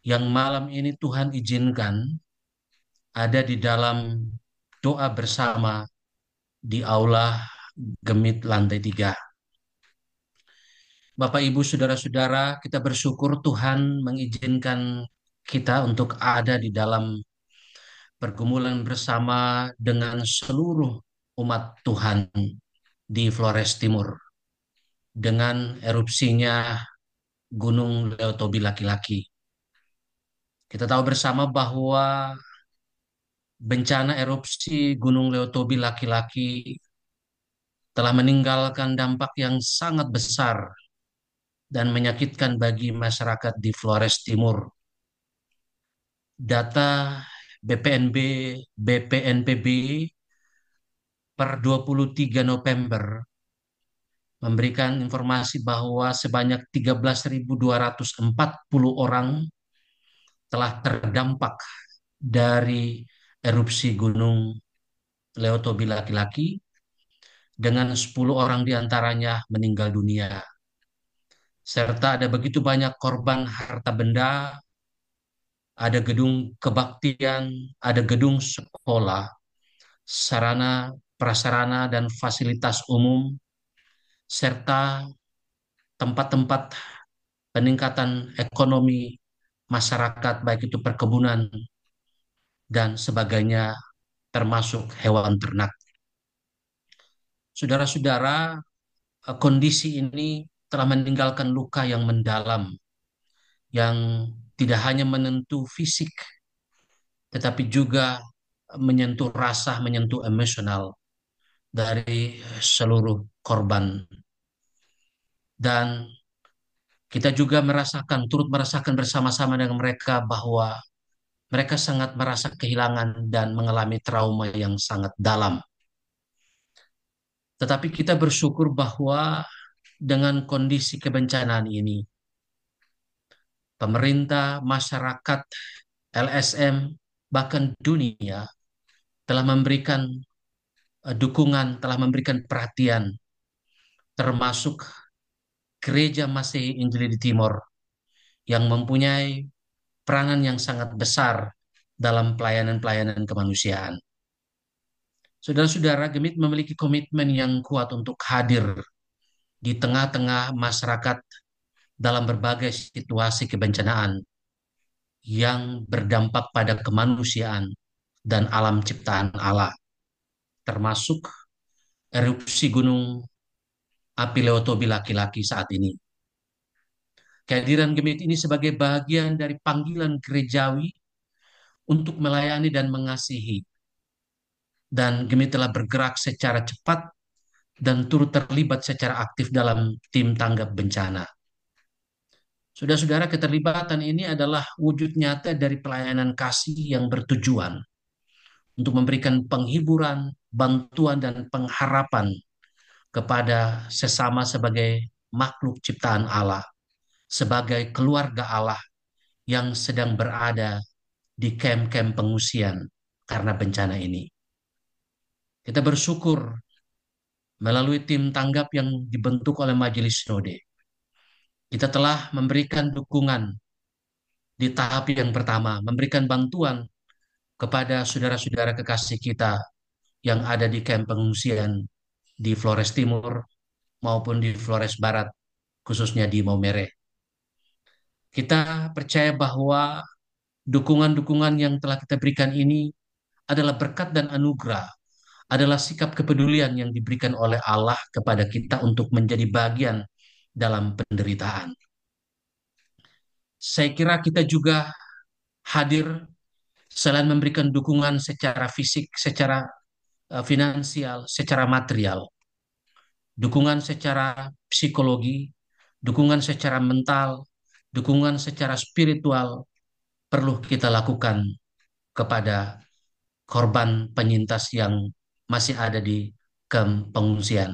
yang malam ini Tuhan izinkan ada di dalam doa bersama di aula Gemit lantai 3. Bapak, Ibu, Saudara-saudara, kita bersyukur Tuhan mengizinkan kita untuk ada di dalam pergumulan bersama dengan seluruh umat Tuhan di Flores Timur dengan erupsinya Gunung Leotobi laki-laki. Kita tahu bersama bahwa bencana erupsi Gunung Leotobi laki-laki telah meninggalkan dampak yang sangat besar dan menyakitkan bagi masyarakat di Flores Timur. Data BPNPB per 23 November memberikan informasi bahwa sebanyak 13.240 orang telah terdampak dari erupsi Gunung Leotobi laki-laki, dengan 10 orang diantaranya meninggal dunia. Serta ada begitu banyak korban harta benda, ada gedung kebaktian, ada gedung sekolah, sarana, prasarana, dan fasilitas umum, serta tempat-tempat peningkatan ekonomi masyarakat, baik itu perkebunan dan sebagainya, termasuk hewan ternak. Saudara-saudara, kondisi ini telah meninggalkan luka yang mendalam, yang tidak hanya menyentuh fisik, tetapi juga menyentuh rasa, menyentuh emosional dari seluruh korban. Dan kita juga turut merasakan bersama-sama dengan mereka bahwa mereka sangat merasa kehilangan dan mengalami trauma yang sangat dalam. Tetapi kita bersyukur bahwa dengan kondisi kebencanaan ini, pemerintah, masyarakat, LSM, bahkan dunia telah memberikan dukungan, telah memberikan perhatian, termasuk Gereja Masehi Injili di Timor yang mempunyai peranan yang sangat besar dalam pelayanan-pelayanan kemanusiaan. Saudara-saudara, Gemit memiliki komitmen yang kuat untuk hadir di tengah-tengah masyarakat dalam berbagai situasi kebencanaan yang berdampak pada kemanusiaan dan alam ciptaan Allah, termasuk erupsi gunung api Leotobi laki-laki saat ini. Kehadiran Gemit ini sebagai bagian dari panggilan gerejawi untuk melayani dan mengasihi. Dan Gemit telah bergerak secara cepat dan turut terlibat secara aktif dalam tim tanggap bencana. Saudara-saudara, keterlibatan ini adalah wujud nyata dari pelayanan kasih yang bertujuan untuk memberikan penghiburan, bantuan, dan pengharapan kepada sesama sebagai makhluk ciptaan Allah, sebagai keluarga Allah yang sedang berada di kem-kem pengungsian karena bencana ini. Kita bersyukur melalui tim tanggap yang dibentuk oleh Majelis Sinode, kita telah memberikan dukungan di tahap yang pertama, memberikan bantuan kepada saudara-saudara kekasih kita yang ada di kamp pengungsian di Flores Timur maupun di Flores Barat, khususnya di Maumere. Kita percaya bahwa dukungan-dukungan yang telah kita berikan ini adalah berkat dan anugerah, adalah sikap kepedulian yang diberikan oleh Allah kepada kita untuk menjadi bagian dalam penderitaan. Saya kira kita juga hadir selain memberikan dukungan secara fisik, secara finansial, secara material, dukungan secara psikologi, dukungan secara mental, dukungan secara spiritual perlu kita lakukan kepada korban penyintas yang masih ada di kamp pengungsian.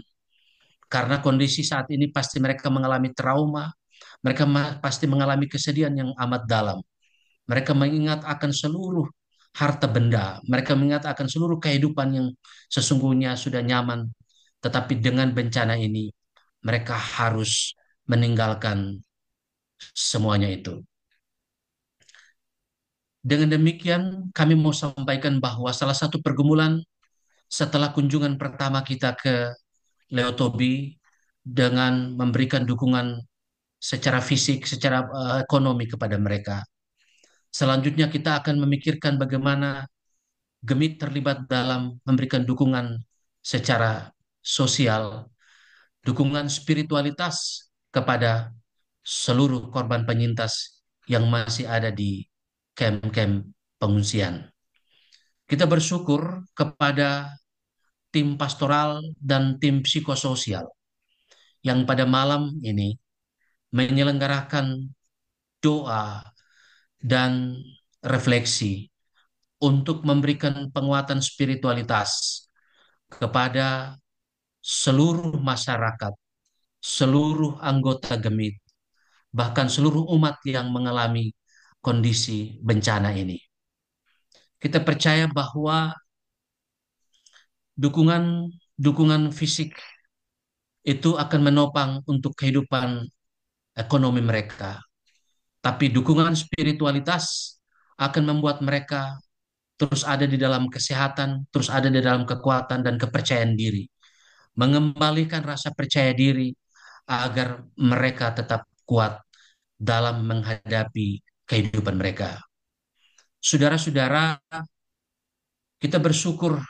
Karena kondisi saat ini pasti mereka mengalami trauma, mereka pasti mengalami kesedihan yang amat dalam. Mereka mengingat akan seluruh harta benda, mereka mengingat akan seluruh kehidupan yang sesungguhnya sudah nyaman, tetapi dengan bencana ini mereka harus meninggalkan semuanya itu. Dengan demikian, kami mau sampaikan bahwa salah satu pergumulan setelah kunjungan pertama kita ke Leotobi dengan memberikan dukungan secara fisik, secara ekonomi kepada mereka. Selanjutnya kita akan memikirkan bagaimana Gemit terlibat dalam memberikan dukungan secara sosial, dukungan spiritualitas kepada seluruh korban penyintas yang masih ada di kamp-kamp pengungsian. Kita bersyukur kepada tim pastoral dan tim psikososial yang pada malam ini menyelenggarakan doa dan refleksi untuk memberikan penguatan spiritualitas kepada seluruh masyarakat, seluruh anggota Gemit, bahkan seluruh umat yang mengalami kondisi bencana ini. Kita percaya bahwa dukungan fisik itu akan menopang untuk kehidupan ekonomi mereka. Tapi dukungan spiritualitas akan membuat mereka terus ada di dalam kesehatan, terus ada di dalam kekuatan dan kepercayaan diri. Mengembalikan rasa percaya diri agar mereka tetap kuat dalam menghadapi kehidupan mereka. Saudara-saudara, kita bersyukur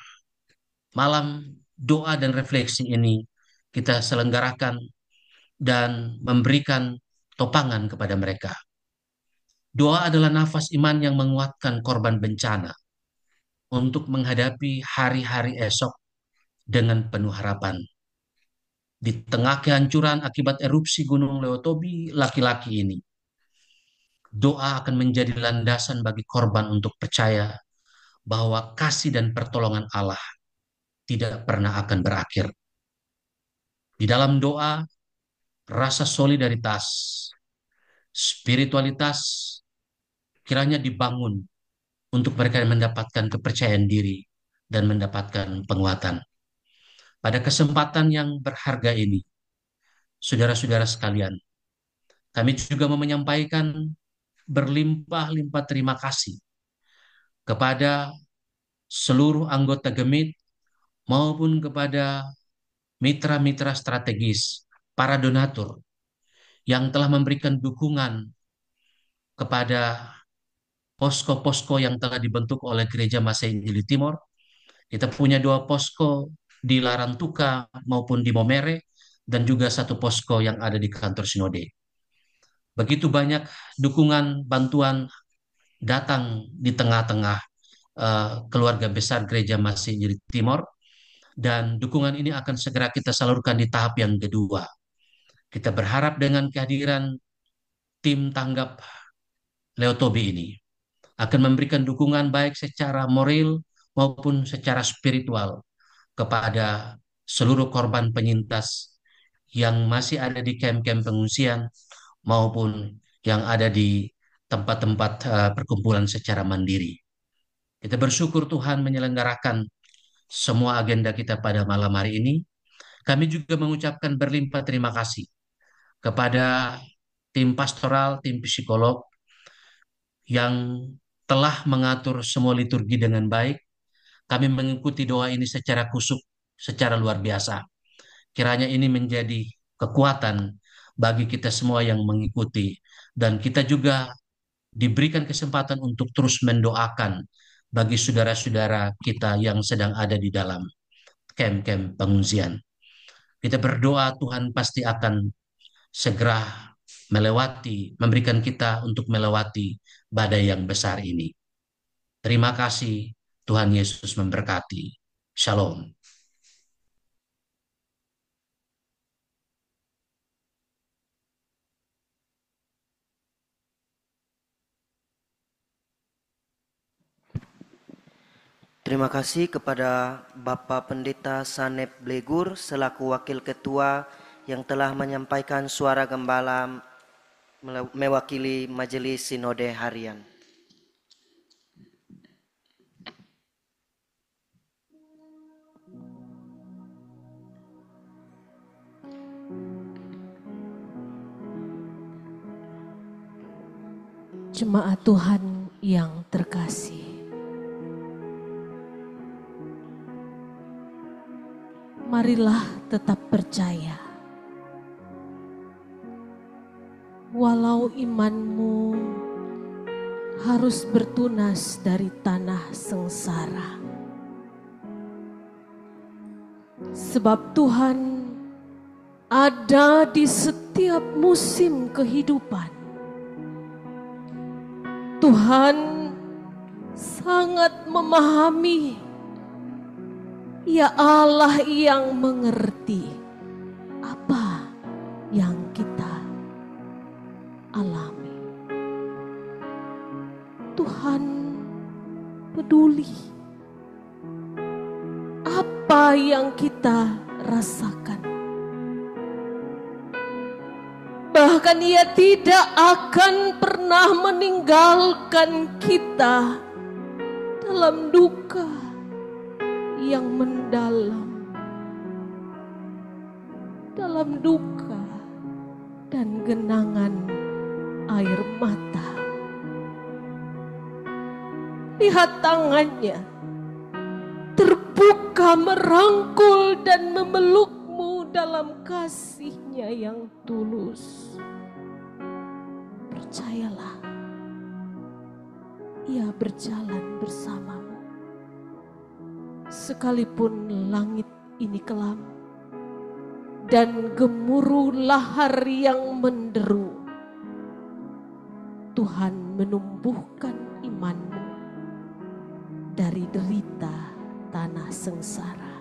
malam doa dan refleksi ini kita selenggarakan dan memberikan topangan kepada mereka. Doa adalah nafas iman yang menguatkan korban bencana untuk menghadapi hari-hari esok dengan penuh harapan. Di tengah kehancuran akibat erupsi Gunung Leotobi laki-laki ini, doa akan menjadi landasan bagi korban untuk percaya bahwa kasih dan pertolongan Allah tidak pernah akan berakhir. Di dalam doa, rasa solidaritas, spiritualitas kiranya dibangun untuk mereka mendapatkan kepercayaan diri dan mendapatkan penguatan. Pada kesempatan yang berharga ini, saudara-saudara sekalian, kami juga mau menyampaikan berlimpah-limpah terima kasih kepada seluruh anggota Gemit maupun kepada mitra-mitra strategis, para donatur yang telah memberikan dukungan kepada posko-posko yang telah dibentuk oleh Gereja Masehi Injili Timor. Kita punya 2 posko di Larantuka maupun di Momere, dan juga 1 posko yang ada di kantor Sinode. Begitu banyak dukungan bantuan datang di tengah-tengah keluarga besar Gereja Masehi Injili Timor, dan dukungan ini akan segera kita salurkan di tahap yang kedua. Kita berharap dengan kehadiran tim tanggap Leotobi ini akan memberikan dukungan baik secara moral maupun secara spiritual kepada seluruh korban penyintas yang masih ada di kamp-kamp pengungsian maupun yang ada di tempat-tempat perkumpulan secara mandiri. Kita bersyukur Tuhan menyelenggarakan semua agenda kita pada malam hari ini. Kami juga mengucapkan berlimpah terima kasih kepada tim pastoral, tim psikolog yang telah mengatur semua liturgi dengan baik. Kami mengikuti doa ini secara kusuk, secara luar biasa. Kiranya ini menjadi kekuatan bagi kita semua yang mengikuti. Dan kita juga diberikan kesempatan untuk terus mendoakan bagi saudara-saudara kita yang sedang ada di dalam kamp-kamp pengungsian. Kita berdoa Tuhan pasti akan segera memberikan kita untuk melewati badai yang besar ini. Terima kasih, Tuhan Yesus memberkati. Shalom. Terima kasih kepada Bapak Pendeta Sanep Blegur selaku Wakil Ketua yang telah menyampaikan suara gembala mewakili Majelis Sinode Harian. Jemaat Tuhan yang terkasih, marilah tetap percaya walau imanmu harus bertunas dari tanah sengsara. Sebab Tuhan ada di setiap musim kehidupan. Tuhan sangat memahami. Ya Allah yang mengerti apa yang kita alami. Tuhan peduli apa yang kita rasakan. Bahkan Ia tidak akan pernah meninggalkan kita dalam duka yang mendalam, dalam duka dan genangan air mata. Lihat tangannya terbuka merangkul dan memelukmu dalam kasih-Nya yang tulus. Percayalah, Ia berjalan bersamamu. Sekalipun langit ini kelam dan gemuruh lahar yang menderu, Tuhan menumbuhkan imanmu dari derita tanah sengsara.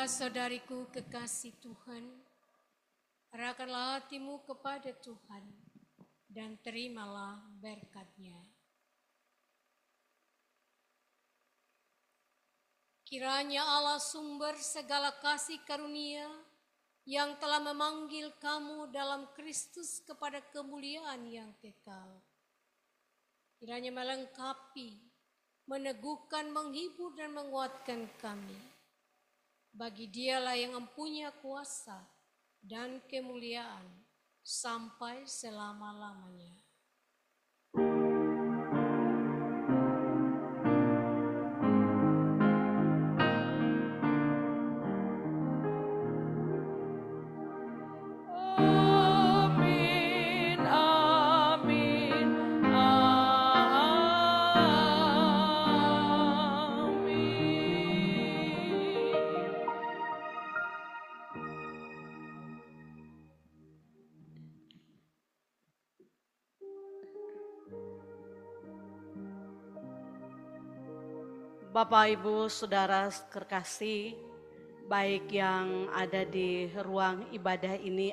Saudara-saudariku kekasih Tuhan, arahkanlah hatimu kepada Tuhan dan terimalah berkat-Nya. Kiranya Allah sumber segala kasih karunia yang telah memanggil kamu dalam Kristus kepada kemuliaan yang kekal, kiranya melengkapi, meneguhkan, menghibur dan menguatkan kami. Bagi Dialah yang mempunyai kuasa dan kemuliaan sampai selama-lamanya. Bapak, Ibu, Saudara kekasih, baik yang ada di ruang ibadah ini,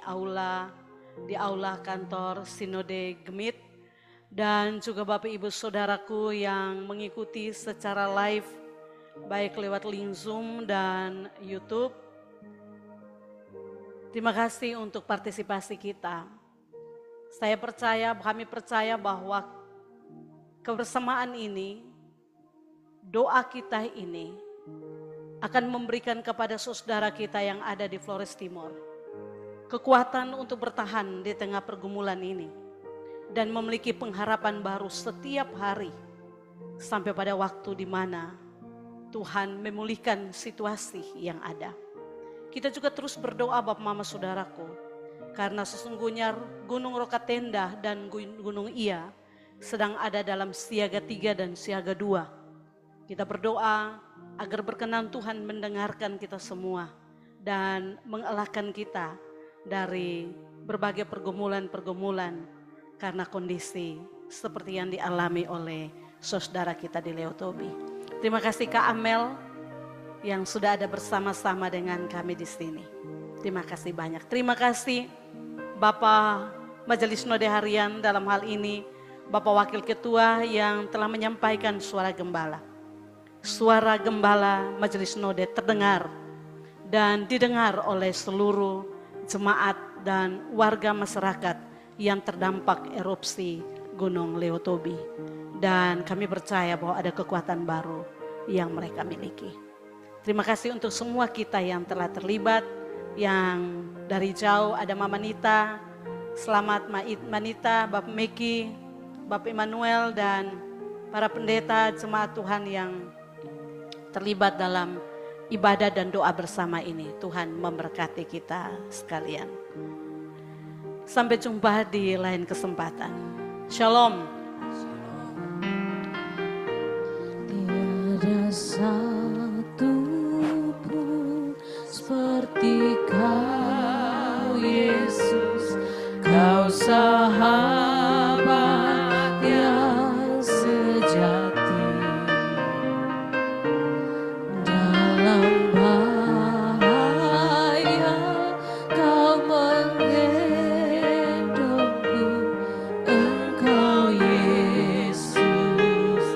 di aula kantor Sinode Gemit, dan juga Bapak, Ibu, Saudaraku yang mengikuti secara live, baik lewat link Zoom dan YouTube. Terima kasih untuk partisipasi kita. kami percaya bahwa kebersamaan ini, doa kita ini akan memberikan kepada saudara kita yang ada di Flores Timor kekuatan untuk bertahan di tengah pergumulan ini dan memiliki pengharapan baru setiap hari sampai pada waktu di mana Tuhan memulihkan situasi yang ada. Kita juga terus berdoa Bapak Mama Saudaraku, karena sesungguhnya Gunung Rokatenda dan Gunung Iya sedang ada dalam siaga 3 dan siaga 2. Kita berdoa agar berkenan Tuhan mendengarkan kita semua dan mengelakkan kita dari berbagai pergumulan-pergumulan karena kondisi seperti yang dialami oleh saudara kita di Leotobi. Terima kasih Kak Amel yang sudah ada bersama-sama dengan kami di sini. Terima kasih banyak. Terima kasih Bapak Majelis Sinode Harian dalam hal ini, Bapak Wakil Ketua yang telah menyampaikan suara gembala. Suara gembala Majelis Sinode terdengar dan didengar oleh seluruh jemaat dan warga masyarakat yang terdampak erupsi Gunung Leotobi. Dan kami percaya bahwa ada kekuatan baru yang mereka miliki. Terima kasih untuk semua kita yang telah terlibat, yang dari jauh ada Mama Nita, selamat Manita, Bapak Meki, Bapak Immanuel dan para pendeta jemaat Tuhan yang terlibat dalam ibadah dan doa bersama ini. Tuhan memberkati kita sekalian. Sampai jumpa di lain kesempatan. Shalom. Tiada satu pun seperti Kau Yesus, Kau sahabat yang sejati. Dalam bahaya Kau menggendongku, Engkau Yesus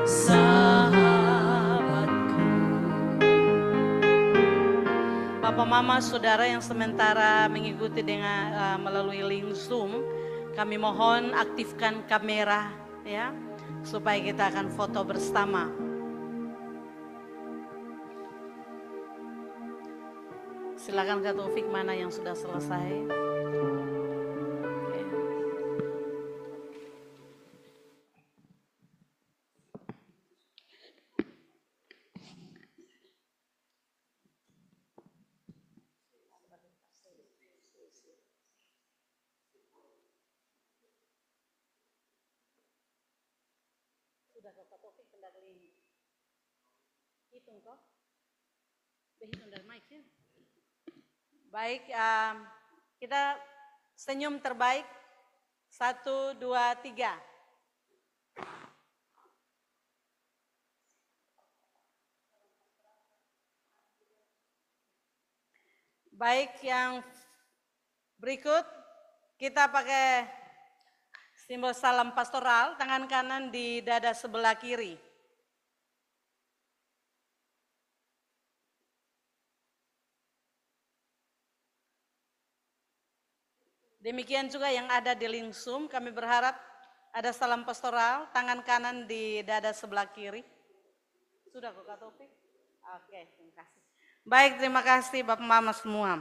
sahabatku. Bapak Mama Saudara yang sementara mengikuti dengan melalui link Zoom, kami mohon aktifkan kamera ya, supaya kita akan foto bersama. Silakan Kak Taufik, mana yang sudah selesai? Oke. Sudah Kak Taufik kendali hitung kok? Hitung dari mic ya. Baik, kita senyum terbaik. 1, 2, 3. Baik, yang berikut kita pakai simbol salam pastoral, tangan kanan di dada sebelah kiri. Demikian juga yang ada di link Zoom, kami berharap ada salam pastoral, tangan kanan di dada sebelah kiri. Sudah kok Kak Taufik? Oke, terima kasih. Baik, terima kasih Bapak Mama semua.